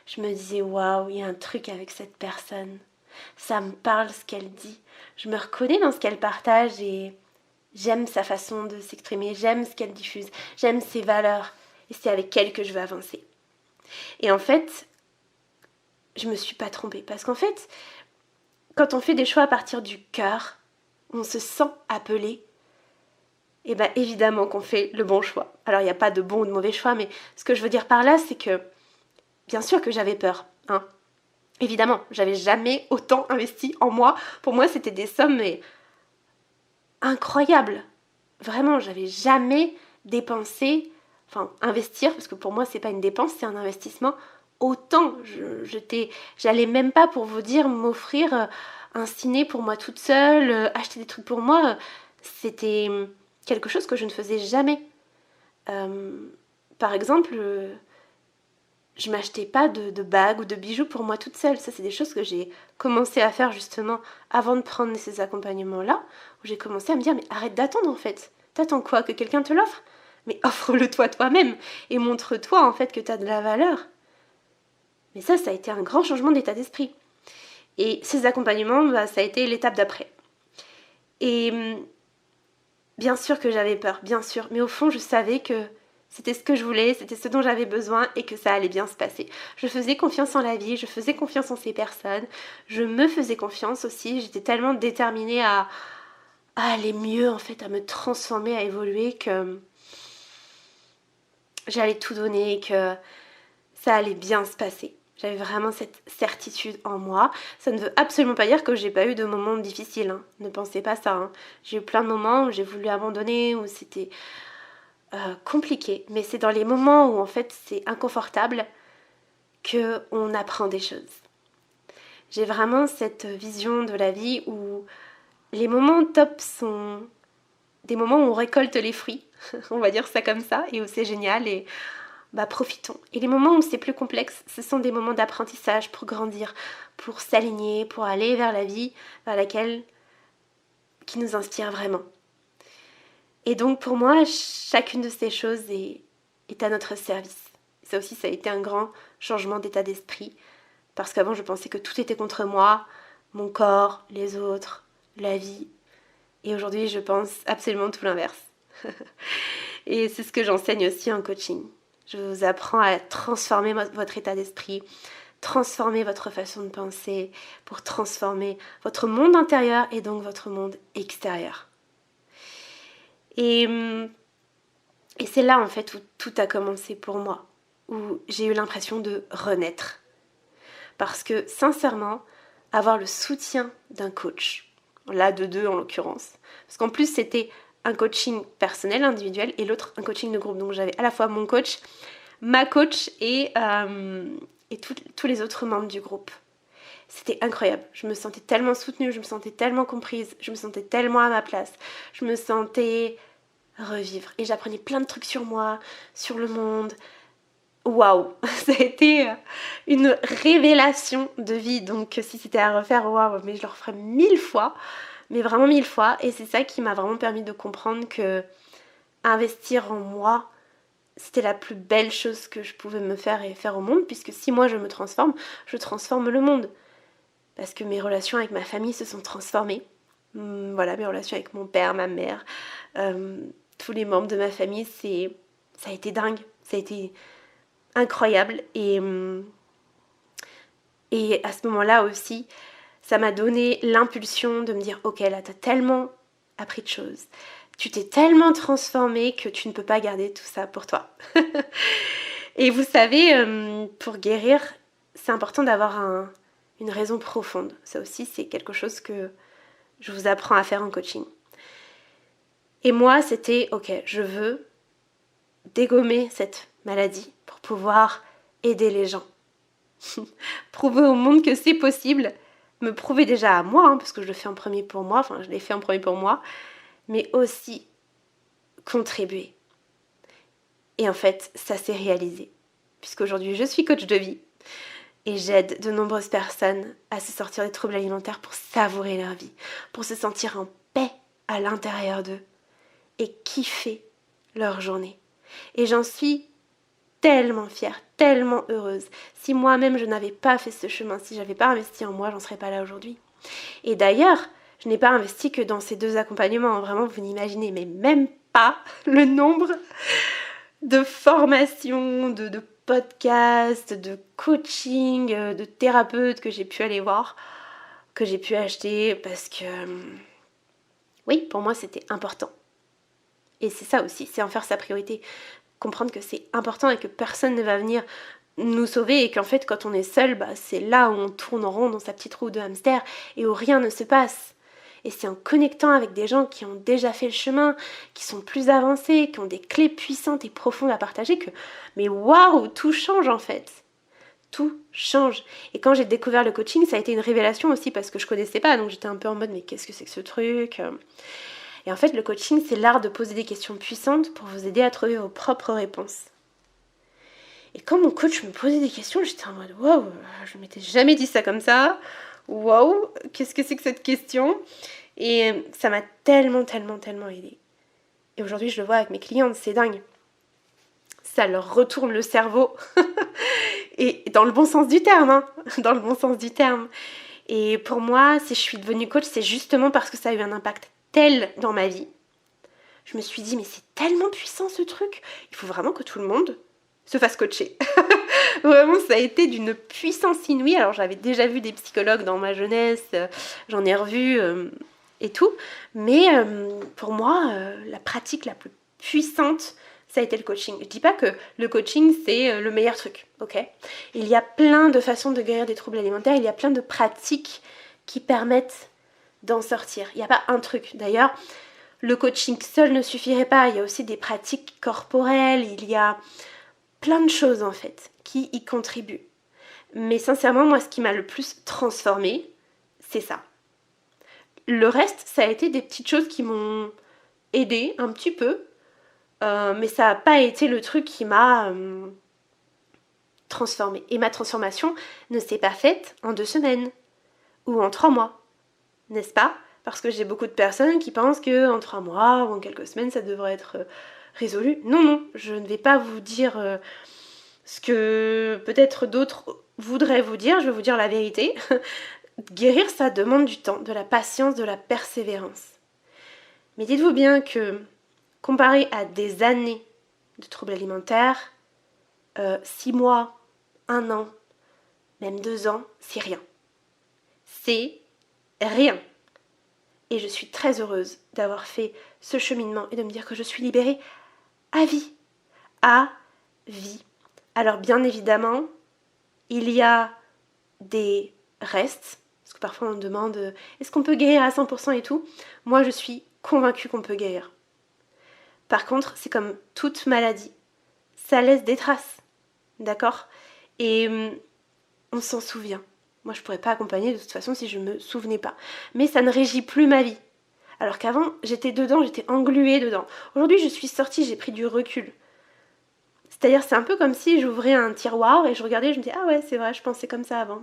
Je me disais, waouh, il y a un truc avec cette personne. Ça me parle ce qu'elle dit. Je me reconnais dans ce qu'elle partage et j'aime sa façon de s'exprimer, j'aime ce qu'elle diffuse, j'aime ses valeurs. Et c'est avec elle que je veux avancer. Et en fait, je me suis pas trompée. Parce qu'en fait, quand on fait des choix à partir du cœur, on se sent appelé. Et bien évidemment qu'on fait le bon choix. Alors il n'y a pas de bon ou de mauvais choix, mais ce que je veux dire par là, c'est que bien sûr que j'avais peur, hein. Évidemment, j'avais jamais autant investi en moi. Pour moi, c'était des sommes incroyables. Vraiment, j'avais jamais dépensé, investir, parce que pour moi, c'est pas une dépense, c'est un investissement. Autant, j'allais même pas, pour vous dire, m'offrir un ciné pour moi toute seule, acheter des trucs pour moi. C'était quelque chose que je ne faisais jamais. Par exemple, je m'achetais pas de bagues ou de bijoux pour moi toute seule. Ça, c'est des choses que j'ai commencé à faire justement avant de prendre ces accompagnements-là, où j'ai commencé à me dire, mais arrête d'attendre en fait. T'attends quoi ? Que quelqu'un te l'offre ? Mais offre-le toi-même et montre-toi en fait que t'as de la valeur. Mais ça a été un grand changement d'état d'esprit. Et ces accompagnements, ça a été l'étape d'après. Et bien sûr que j'avais peur, bien sûr. Mais au fond, je savais que c'était ce que je voulais, c'était ce dont j'avais besoin et que ça allait bien se passer. Je faisais confiance en la vie, je faisais confiance en ces personnes, je me faisais confiance aussi. J'étais tellement déterminée à aller mieux, en fait, à me transformer, à évoluer, que j'allais tout donner, que ça allait bien se passer. J'avais vraiment cette certitude en moi. Ça ne veut absolument pas dire que j'ai pas eu de moments difficiles, hein. Ne pensez pas ça, hein. J'ai eu plein de moments où j'ai voulu abandonner, où c'était compliqué. Mais c'est dans les moments où en fait c'est inconfortable qu'on apprend des choses. J'ai vraiment cette vision de la vie où les moments top sont des moments où on récolte les fruits, on va dire ça comme ça, et où c'est génial et profitons. Et les moments où c'est plus complexe, ce sont des moments d'apprentissage pour grandir, pour s'aligner, pour aller vers la vie vers laquelle qui nous inspire vraiment. Et donc pour moi, chacune de ces choses est à notre service. Ça aussi, ça a été un grand changement d'état d'esprit, parce qu'avant je pensais que tout était contre moi, mon corps, les autres, la vie. Et aujourd'hui, je pense absolument tout l'inverse. Et c'est ce que j'enseigne aussi en coaching. Je vous apprends à transformer votre état d'esprit, transformer votre façon de penser pour transformer votre monde intérieur et donc votre monde extérieur. Et c'est là en fait où tout a commencé pour moi, où j'ai eu l'impression de renaître. Parce que sincèrement, avoir le soutien d'un coach, là de deux en l'occurrence, parce qu'en plus c'était un coaching personnel, individuel, et l'autre un coaching de groupe. Donc j'avais à la fois mon coach, ma coach et tous les autres membres du groupe. C'était incroyable. Je me sentais tellement soutenue, je me sentais tellement comprise, je me sentais tellement à ma place. Je me sentais revivre. Et j'apprenais plein de trucs sur moi, sur le monde. Waouh, ça a été une révélation de vie. Donc si c'était à refaire, waouh, mais je le referais 1000 fois. Mais vraiment 1000 fois. Et c'est ça qui m'a vraiment permis de comprendre que investir en moi, c'était la plus belle chose que je pouvais me faire et faire au monde. Puisque si moi je me transforme, je transforme le monde. Parce que mes relations avec ma famille se sont transformées. Voilà, mes relations avec mon père, ma mère, tous les membres de ma famille, ça a été dingue. Ça a été incroyable. Et à ce moment-là aussi, ça m'a donné l'impulsion de me dire, ok, là, t'as tellement appris de choses. Tu t'es tellement transformée que tu ne peux pas garder tout ça pour toi. Et vous savez, pour guérir, c'est important d'avoir une raison profonde. Ça aussi, c'est quelque chose que je vous apprends à faire en coaching. Et moi, c'était, ok, je veux dégommer cette maladie pour pouvoir aider les gens. Prouver au monde que c'est possible. Me prouver déjà à moi, parce que je le fais en premier pour moi, enfin je l'ai fait en premier pour moi, mais aussi contribuer. Et en fait, ça s'est réalisé. Puisqu'aujourd'hui, je suis coach de vie et j'aide de nombreuses personnes à se sortir des troubles alimentaires pour savourer leur vie, pour se sentir en paix à l'intérieur d'eux et kiffer leur journée. Et j'en suis tellement fière, tellement heureuse. Si moi-même je n'avais pas fait ce chemin, si j'avais pas investi en moi, j'en serais pas là aujourd'hui. Et d'ailleurs, je n'ai pas investi que dans ces 2 accompagnements. Vraiment, vous n'imaginez mais même pas le nombre de formations, de podcasts, de coaching, de thérapeutes que j'ai pu aller voir, que j'ai pu acheter parce que oui, pour moi c'était important. Et c'est ça aussi, c'est en faire sa priorité. Comprendre que c'est important et que personne ne va venir nous sauver et qu'en fait quand on est seul, c'est là où on tourne en rond dans sa petite roue de hamster et où rien ne se passe. Et c'est en connectant avec des gens qui ont déjà fait le chemin, qui sont plus avancés, qui ont des clés puissantes et profondes à partager que, mais waouh, tout change en fait. Tout change. Et quand j'ai découvert le coaching, ça a été une révélation aussi parce que je connaissais pas, donc j'étais un peu en mode mais qu'est-ce que c'est que ce truc ? Et en fait, le coaching, c'est l'art de poser des questions puissantes pour vous aider à trouver vos propres réponses. Et quand mon coach me posait des questions, j'étais en mode waouh, je ne m'étais jamais dit ça comme ça. Waouh, qu'est-ce que c'est que cette question ? Et ça m'a tellement aidée. Et aujourd'hui, je le vois avec mes clientes, c'est dingue. Ça leur retourne le cerveau. Et dans le bon sens du terme, hein. Dans le bon sens du terme. Et pour moi, si je suis devenue coach, c'est justement parce que ça a eu un impact tel dans ma vie. Je me suis dit, mais c'est tellement puissant ce truc. Il faut vraiment que tout le monde se fasse coacher. Vraiment, ça a été d'une puissance inouïe. Alors, j'avais déjà vu des psychologues dans ma jeunesse, j'en ai revu et tout. Mais pour moi, la pratique la plus puissante, ça a été le coaching. Je dis pas que le coaching, c'est le meilleur truc, ok ? Il y a plein de façons de guérir des troubles alimentaires. Il y a plein de pratiques qui permettent d'en sortir. Il n'y a pas un truc. D'ailleurs, le coaching seul ne suffirait pas. Il y a aussi des pratiques corporelles. Il y a plein de choses en fait qui y contribuent. Mais sincèrement, moi, ce qui m'a le plus transformée, c'est ça. Le reste, ça a été des petites choses qui m'ont aidée un petit peu, mais ça n'a pas été le truc qui m'a transformée. Et ma transformation ne s'est pas faite en 2 semaines ou en 3 mois, n'est-ce pas ? Parce que j'ai beaucoup de personnes qui pensent qu'en 3 mois ou en quelques semaines, ça devrait être résolu. Non, je ne vais pas vous dire ce que peut-être d'autres voudraient vous dire, je vais vous dire la vérité. Guérir, ça demande du temps, de la patience, de la persévérance. Mais dites-vous bien que, comparé à des années de troubles alimentaires, 6 mois, 1 an, même 2 ans, c'est rien. C'est rien. Et je suis très heureuse d'avoir fait ce cheminement et de me dire que je suis libérée à vie. À vie. Alors bien évidemment, il y a des restes, parce que parfois on me demande est-ce qu'on peut guérir à 100% et tout. Moi je suis convaincue qu'on peut guérir. Par contre, c'est comme toute maladie, ça laisse des traces, d'accord ? Et on s'en souvient. Moi, je pourrais pas accompagner de toute façon si je me souvenais pas. Mais ça ne régit plus ma vie. Alors qu'avant, j'étais dedans, j'étais engluée dedans. Aujourd'hui, je suis sortie, j'ai pris du recul. C'est-à-dire, c'est un peu comme si j'ouvrais un tiroir et je regardais, je me dis, ah ouais, c'est vrai, je pensais comme ça avant.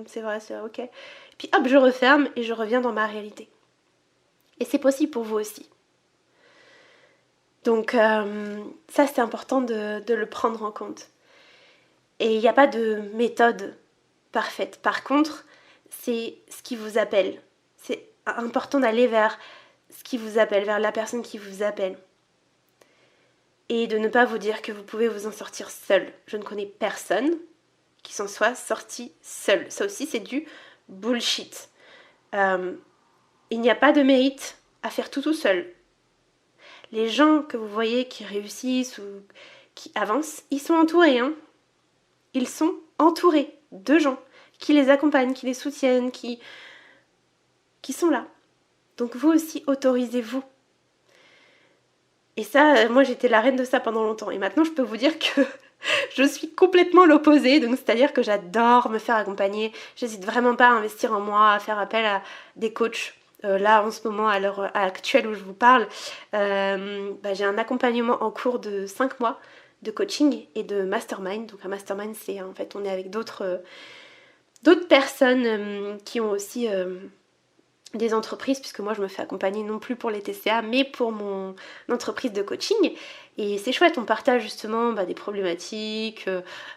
C'est vrai, ok. Et puis hop, je referme et je reviens dans ma réalité. Et c'est possible pour vous aussi. Donc ça, c'est important de le prendre en compte. Et il n'y a pas de méthode parfaite. Par contre, c'est ce qui vous appelle. C'est important d'aller vers ce qui vous appelle, vers la personne qui vous appelle. Et de ne pas vous dire que vous pouvez vous en sortir seul. Je ne connais personne qui s'en soit sorti seul. Ça aussi, c'est du bullshit. Il n'y a pas de mérite à faire tout seul. Les gens que vous voyez qui réussissent ou qui avancent, ils sont entourés. Ils sont entourés de gens qui les accompagnent, qui les soutiennent, qui sont là. Donc vous aussi, autorisez-vous. Et ça, moi j'étais la reine de ça pendant longtemps. Et maintenant je peux vous dire que je suis complètement l'opposé. Donc c'est-à-dire que j'adore me faire accompagner. J'hésite vraiment pas à investir en moi, à faire appel à des coachs. Là en ce moment, à l'heure actuelle où je vous parle, j'ai un accompagnement en cours de 5 mois de coaching et de mastermind. Donc un mastermind, c'est en fait on est avec d'autres personnes qui ont aussi des entreprises, puisque moi je me fais accompagner non plus pour les TCA mais pour mon entreprise de coaching. Et c'est chouette, on partage justement des problématiques,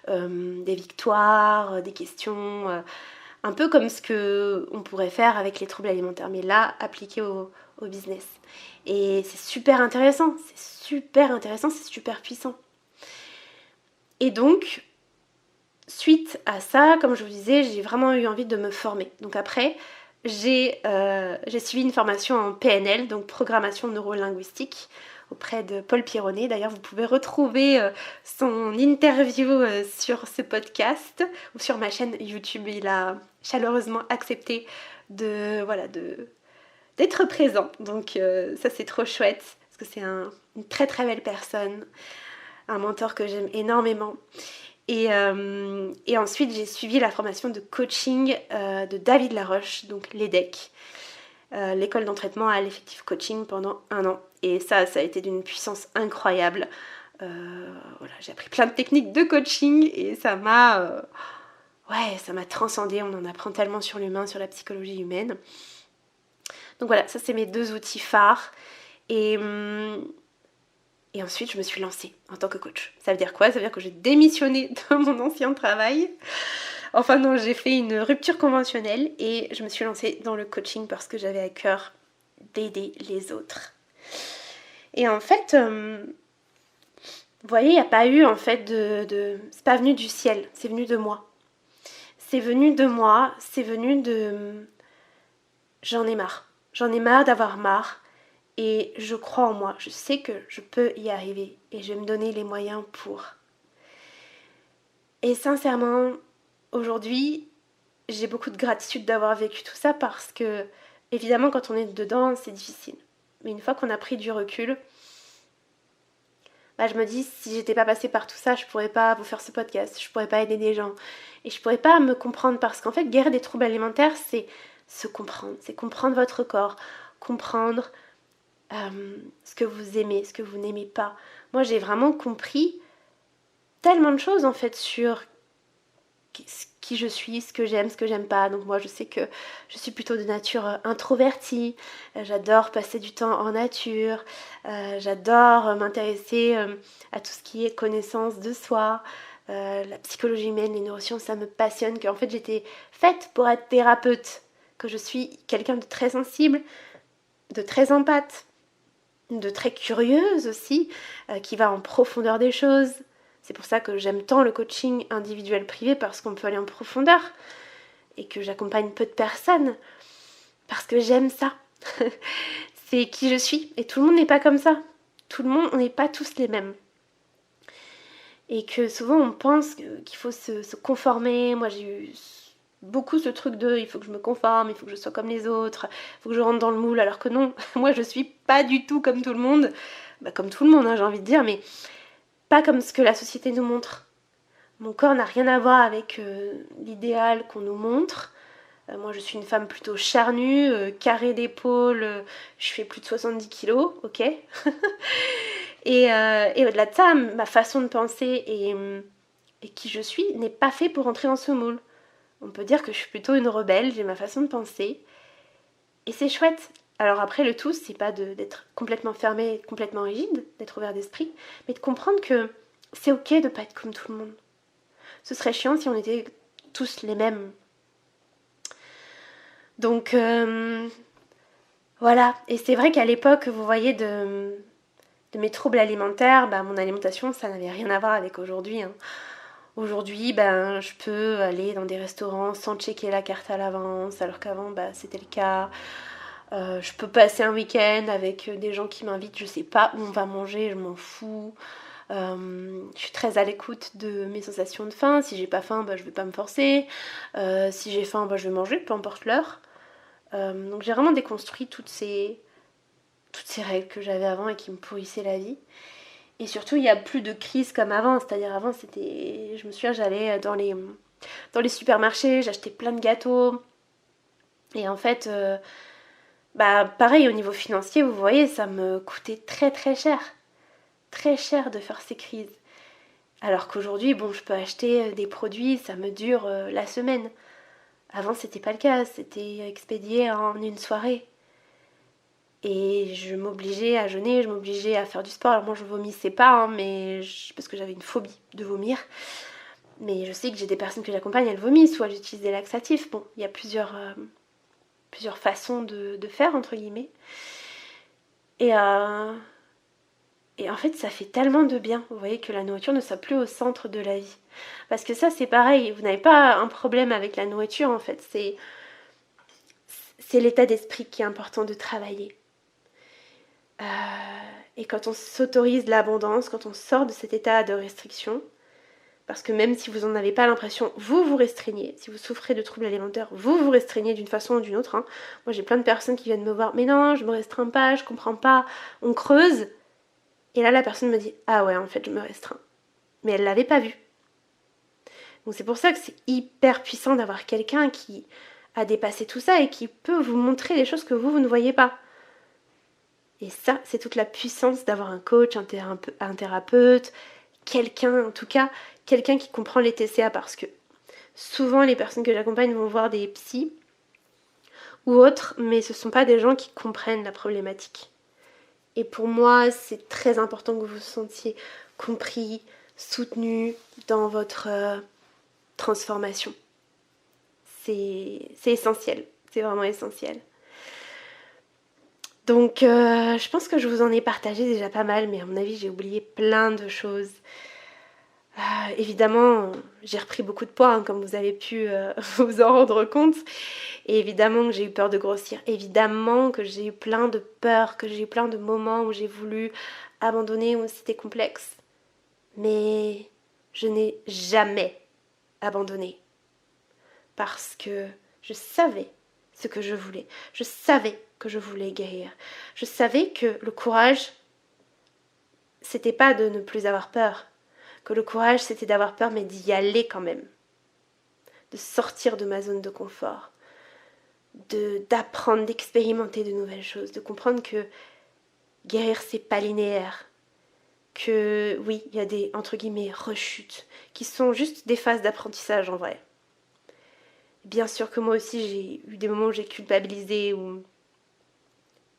des victoires, des questions, un peu comme ce qu'on pourrait faire avec les troubles alimentaires, mais là appliqué au business. Et c'est super intéressant, c'est super puissant. Et donc, suite à ça, comme je vous disais, j'ai vraiment eu envie de me former. Donc après, j'ai suivi une formation en PNL, donc programmation neurolinguistique, auprès de Paul Pironnet. D'ailleurs, vous pouvez retrouver son interview sur ce podcast ou sur ma chaîne YouTube. Il a chaleureusement accepté d'être présent. Donc ça, c'est trop chouette, parce que c'est une très très belle personne, un mentor que j'aime énormément. Et ensuite, j'ai suivi la formation de coaching de David Laroche, donc l'EDEC, l'école d'entraînement à l'effectif coaching pendant 1 an. Et ça a été d'une puissance incroyable. J'ai appris plein de techniques de coaching et ça m'a transcendée. On en apprend tellement sur l'humain, sur la psychologie humaine. Donc voilà, ça c'est mes 2 outils phares. Et ensuite, je me suis lancée en tant que coach. Ça veut dire quoi? Ça veut dire que j'ai démissionné de mon ancien travail. Enfin non, j'ai fait une rupture conventionnelle et je me suis lancée dans le coaching parce que j'avais à cœur d'aider les autres. Et en fait, vous voyez, il n'y a pas eu en fait c'est pas venu du ciel, c'est venu de moi. C'est venu de moi, j'en ai marre. J'en ai marre d'avoir marre. Et je crois en moi, je sais que je peux y arriver et je vais me donner les moyens pour. Et sincèrement, aujourd'hui, j'ai beaucoup de gratitude d'avoir vécu tout ça parce que, évidemment, quand on est dedans, c'est difficile. Mais une fois qu'on a pris du recul, je me dis, si j'étais pas passée par tout ça, je pourrais pas vous faire ce podcast, je pourrais pas aider des gens et je pourrais pas me comprendre parce qu'en fait, guérir des troubles alimentaires, c'est se comprendre, c'est comprendre votre corps, comprendre ce que vous aimez, ce que vous n'aimez pas. Moi, j'ai vraiment compris tellement de choses en fait sur qui je suis, ce que j'aime pas. Donc moi, je sais que je suis plutôt de nature introvertie. J'adore passer du temps en nature. J'adore m'intéresser à tout ce qui est connaissance de soi. La psychologie humaine, les neurosciences, ça me passionne. Qu'en fait, j'étais faite pour être thérapeute. Que je suis quelqu'un de très sensible, de très empathe, de très curieuse aussi, qui va en profondeur des choses. C'est pour ça que j'aime tant le coaching individuel privé, parce qu'on peut aller en profondeur et que j'accompagne peu de personnes, parce que j'aime ça. C'est qui je suis, et tout le monde n'est pas comme ça. Tout le monde, on n'est pas tous les mêmes. Et que souvent on pense qu'il faut se conformer. Moi j'ai eu beaucoup ce truc de il faut que je me conforme, il faut que je sois comme les autres, il faut que je rentre dans le moule, alors que non, moi je suis pas du tout comme tout le monde, comme tout le monde j'ai envie de dire, mais pas comme ce que la société nous montre. Mon corps n'a rien à voir avec l'idéal qu'on nous montre. Moi, je suis une femme plutôt charnue, carrée d'épaule, je fais plus de 70 kilos, ok. Et au-delà de ça, ma façon de penser et qui je suis n'est pas fait pour entrer dans ce moule. On peut dire que je suis plutôt une rebelle, j'ai ma façon de penser. Et c'est chouette. Alors après, le tout, c'est pas d'être complètement fermé, complètement rigide, d'être ouvert d'esprit, mais de comprendre que c'est ok de pas être comme tout le monde. Ce serait chiant si on était tous les mêmes. Donc voilà. Et c'est vrai qu'à l'époque, vous voyez, de mes troubles alimentaires, mon alimentation, ça n'avait rien à voir avec aujourd'hui. Hein. Aujourd'hui, je peux aller dans des restaurants sans checker la carte à l'avance, alors qu'avant, c'était le cas. Je peux passer un week-end avec des gens qui m'invitent, je sais pas où on va manger, je m'en fous. Je suis très à l'écoute de mes sensations de faim. Si j'ai pas faim, je vais pas me forcer. Si j'ai faim, je vais manger, peu importe l'heure. Donc j'ai vraiment déconstruit toutes ces règles que j'avais avant et qui me pourrissaient la vie. Et surtout, il n'y a plus de crise comme avant. C'est-à-dire avant, je me souviens, j'allais dans les supermarchés, j'achetais plein de gâteaux. Et en fait, pareil, au niveau financier, vous voyez, ça me coûtait très très cher. Très cher de faire ces crises. Alors qu'aujourd'hui, je peux acheter des produits, ça me dure la semaine. Avant, c'était pas le cas, c'était expédié en une soirée. Et je m'obligeais à jeûner, je m'obligeais à faire du sport. Alors moi, je vomissais pas, hein, parce que j'avais une phobie de vomir. Mais je sais que j'ai des personnes que j'accompagne, elles vomissent, ou elles utilisent des laxatifs. Bon, il y a plusieurs façons de faire, entre guillemets. Et en fait, ça fait tellement de bien, vous voyez, que la nourriture ne soit plus au centre de la vie. Parce que ça, c'est pareil, vous n'avez pas un problème avec la nourriture, en fait. C'est l'état d'esprit qui est important de travailler. Et quand on s'autorise l'abondance, quand on sort de cet état de restriction, parce que même si vous n'en avez pas l'impression, vous vous restreignez. Si vous souffrez de troubles alimentaires, vous vous restreignez d'une façon ou d'une autre. Hein. Moi, j'ai plein de personnes qui viennent me voir, mais non, je me restreins pas, je comprends pas. On creuse. Et là, la personne me dit, ah ouais, en fait, je me restreins. Mais elle l'avait pas vu. Donc c'est pour ça que c'est hyper puissant d'avoir quelqu'un qui a dépassé tout ça et qui peut vous montrer des choses que vous ne voyez pas. Et ça, c'est toute la puissance d'avoir un coach, un thérapeute, quelqu'un, en tout cas, quelqu'un qui comprend les TCA, parce que souvent les personnes que j'accompagne vont voir des psys ou autres, mais ce ne sont pas des gens qui comprennent la problématique. Et pour moi, c'est très important que vous vous sentiez compris, soutenu dans votre transformation. C'est essentiel, c'est vraiment essentiel. Donc je pense que je vous en ai partagé déjà pas mal, mais à mon avis j'ai oublié plein de choses. Évidemment, j'ai repris beaucoup de poids, hein, comme vous avez pu vous en rendre compte. Et évidemment que j'ai eu peur de grossir. Évidemment que j'ai eu plein de peurs, que j'ai eu plein de moments où j'ai voulu abandonner, où c'était complexe. Mais je n'ai jamais abandonné. Parce que je savais ce que je voulais. Je savais que je voulais guérir. Je savais que le courage, c'était pas de ne plus avoir peur. Que le courage, c'était d'avoir peur, mais d'y aller quand même. De sortir de ma zone de confort. D'apprendre, d'expérimenter de nouvelles choses. De comprendre que guérir, c'est pas linéaire. Que oui, il y a des, entre guillemets, rechutes, qui sont juste des phases d'apprentissage en vrai. Bien sûr que moi aussi, j'ai eu des moments où j'ai culpabilisé, où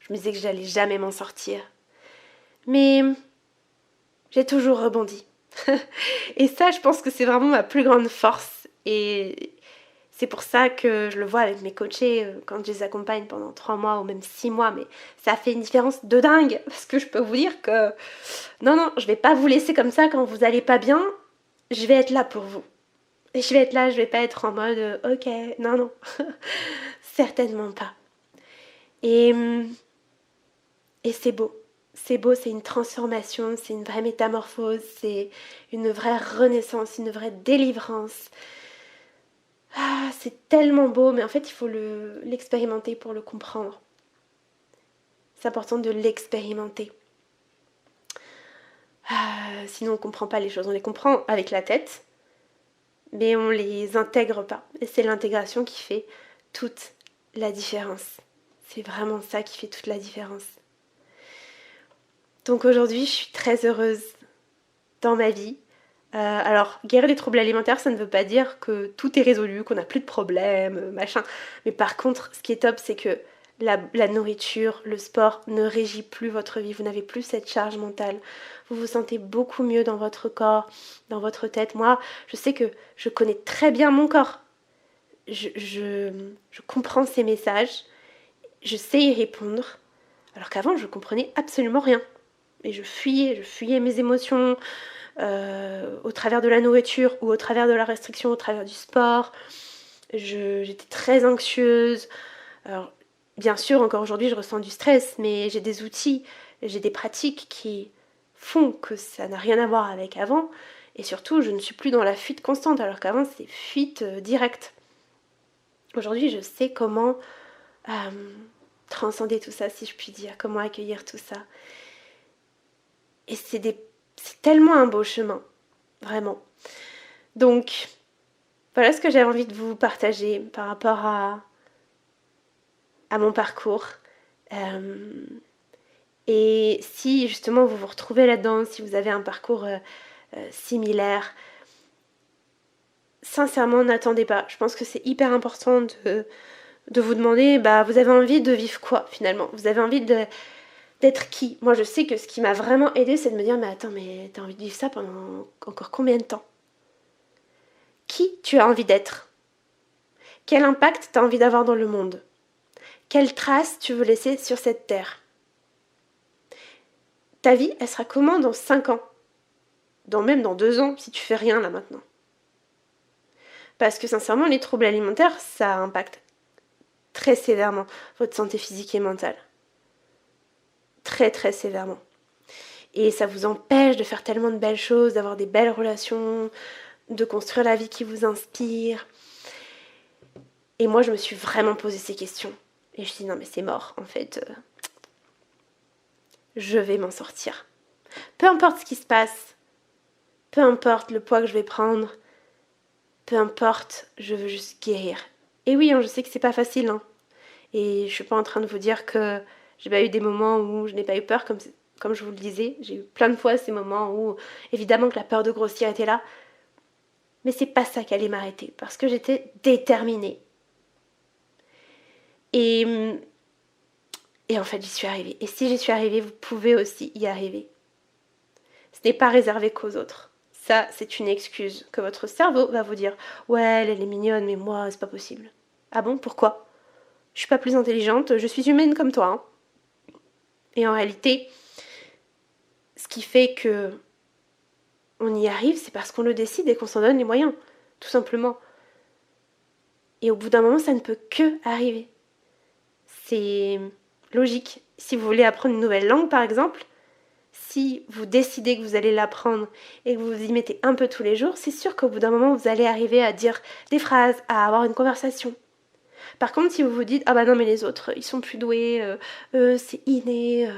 je me disais que j'allais jamais m'en sortir. Mais j'ai toujours rebondi. Et ça, je pense que c'est vraiment ma plus grande force. Et c'est pour ça que je le vois avec mes coachés quand je les accompagne pendant 3 mois ou même 6 mois. Mais ça fait une différence de dingue. Parce que je peux vous dire que non, je vais pas vous laisser comme ça quand vous allez pas bien. Je vais être là pour vous. Et je vais être là, je vais pas être en mode ok, non. Certainement pas. Et c'est beau. C'est beau, c'est une transformation, c'est une vraie métamorphose, c'est une vraie renaissance, une vraie délivrance. Ah, c'est tellement beau, mais en fait, il faut l'expérimenter pour le comprendre. C'est important de l'expérimenter. Sinon, on ne comprend pas les choses. On les comprend avec la tête, mais on les intègre pas. Et c'est l'intégration qui fait toute la différence. C'est vraiment ça qui fait toute la différence. Donc aujourd'hui, je suis très heureuse dans ma vie. Alors, guérir des troubles alimentaires, ça ne veut pas dire que tout est résolu, qu'on n'a plus de problèmes, machin. Mais par contre, ce qui est top, c'est que la nourriture, le sport ne régit plus votre vie. Vous n'avez plus cette charge mentale. Vous vous sentez beaucoup mieux dans votre corps, dans votre tête. Moi, je sais que je connais très bien mon corps. Je comprends ses messages. Je sais y répondre. Alors qu'avant, je comprenais absolument rien. Et je fuyais mes émotions au travers de la nourriture ou au travers de la restriction, au travers du sport. J'étais très anxieuse. Alors, bien sûr, encore aujourd'hui, je ressens du stress, mais j'ai des outils, j'ai des pratiques qui font que ça n'a rien à voir avec avant. Et surtout, je ne suis plus dans la fuite constante, alors qu'avant, c'était fuite directe. Aujourd'hui, je sais comment transcender tout ça, si je puis dire, comment accueillir tout ça. Et c'est tellement un beau chemin, vraiment. Donc, voilà ce que j'avais envie de vous partager par rapport à mon parcours. Et si justement vous vous retrouvez là-dedans, si vous avez un parcours similaire, sincèrement, n'attendez pas. Je pense que c'est hyper important de vous demander, vous avez envie de vivre quoi finalement ? Vous avez envie d'être qui ? Moi, je sais que ce qui m'a vraiment aidée, c'est de me dire, mais attends, mais t'as envie de vivre ça pendant encore combien de temps ? Qui tu as envie d'être ? Quel impact t'as envie d'avoir dans le monde ? Quelle trace tu veux laisser sur cette terre ? Ta vie, elle sera comment dans 5 ans ? Même dans 2 ans, si tu fais rien là maintenant. Parce que sincèrement, les troubles alimentaires, ça impacte très sévèrement votre santé physique et mentale. Très très sévèrement. Et ça vous empêche de faire tellement de belles choses, d'avoir des belles relations, de construire la vie qui vous inspire. Et moi, je me suis vraiment posé ces questions. Et je me suis dit, non mais c'est mort, en fait. Je vais m'en sortir. Peu importe ce qui se passe, peu importe le poids que je vais prendre, peu importe, je veux juste guérir. Et oui, je sais que c'est pas facile, hein. Et je suis pas en train de vous dire que j'ai pas eu des moments où je n'ai pas eu peur, comme je vous le disais. J'ai eu plein de fois ces moments où, évidemment, que la peur de grossir était là. Mais c'est pas ça qui allait m'arrêter, parce que j'étais déterminée. Et en fait, j'y suis arrivée. Et si j'y suis arrivée, vous pouvez aussi y arriver. Ce n'est pas réservé qu'aux autres. Ça, c'est une excuse que votre cerveau va vous dire. Ouais, elle est mignonne, mais moi, c'est pas possible. Ah bon, pourquoi ? Je suis pas plus intelligente, je suis humaine comme toi. Hein. Et en réalité, ce qui fait que on y arrive, c'est parce qu'on le décide et qu'on s'en donne les moyens, tout simplement. Et au bout d'un moment, ça ne peut que arriver. C'est logique. Si vous voulez apprendre une nouvelle langue, par exemple, si vous décidez que vous allez l'apprendre et que vous vous y mettez un peu tous les jours, c'est sûr qu'au bout d'un moment, vous allez arriver à dire des phrases, à avoir une conversation. Par contre, si vous vous dites « Ah bah non, mais les autres, ils sont plus doués, c'est inné,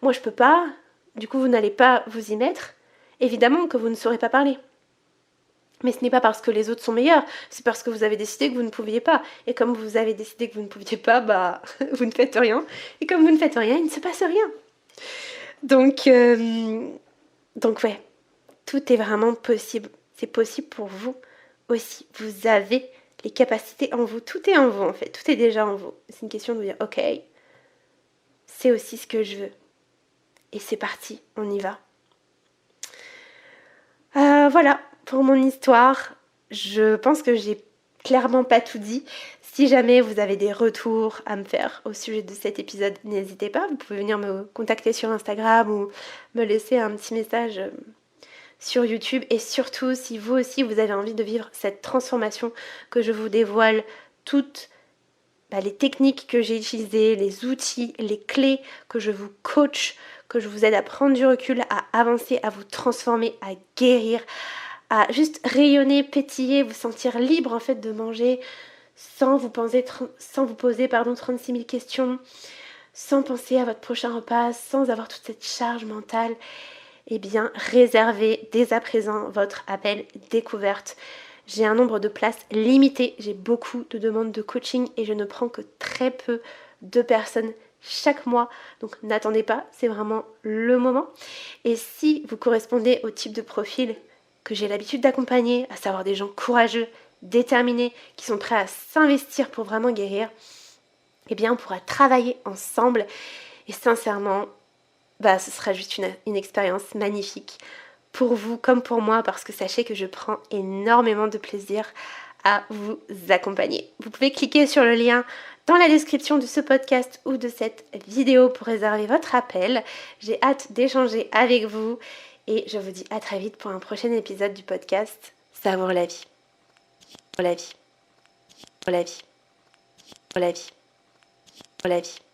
moi je peux pas », du coup vous n'allez pas vous y mettre, évidemment que vous ne saurez pas parler. Mais ce n'est pas parce que les autres sont meilleurs, c'est parce que vous avez décidé que vous ne pouviez pas. Et comme vous avez décidé que vous ne pouviez pas, vous ne faites rien. Et comme vous ne faites rien, il ne se passe rien. Donc ouais, tout est vraiment possible. C'est possible pour vous aussi. Vous avez les capacités en vous. Tout est en vous en fait. Tout est déjà en vous. C'est une question de vous dire, ok, c'est aussi ce que je veux. Et c'est parti, on y va. Voilà, pour mon histoire, je pense que j'ai clairement pas tout dit. Si jamais vous avez des retours à me faire au sujet de cet épisode, n'hésitez pas. Vous pouvez venir me contacter sur Instagram ou me laisser un petit message sur YouTube. Et surtout, si vous aussi, vous avez envie de vivre cette transformation, que je vous dévoile toutes les techniques que j'ai utilisées, les outils, les clés, que je vous coach, que je vous aide à prendre du recul, à avancer, à vous transformer, à guérir, à juste rayonner, pétiller, vous sentir libre en fait de manger sans vous poser 36 000 questions, sans penser à votre prochain repas, sans avoir toute cette charge mentale. Eh bien, réservez dès à présent votre appel découverte. J'ai un nombre de places limité, j'ai beaucoup de demandes de coaching et je ne prends que très peu de personnes chaque mois. Donc n'attendez pas, c'est vraiment le moment. Et si vous correspondez au type de profil que j'ai l'habitude d'accompagner, à savoir des gens courageux, déterminés, qui sont prêts à s'investir pour vraiment guérir, eh bien on pourra travailler ensemble. Et sincèrement, ce sera juste une expérience magnifique pour vous comme pour moi, parce que sachez que je prends énormément de plaisir à vous accompagner. Vous pouvez cliquer sur le lien dans la description de ce podcast ou de cette vidéo pour réserver votre appel. J'ai hâte d'échanger avec vous et je vous dis à très vite pour un prochain épisode du podcast Savoure la vie. Pour la vie. Pour la vie. Pour la vie. Pour la vie.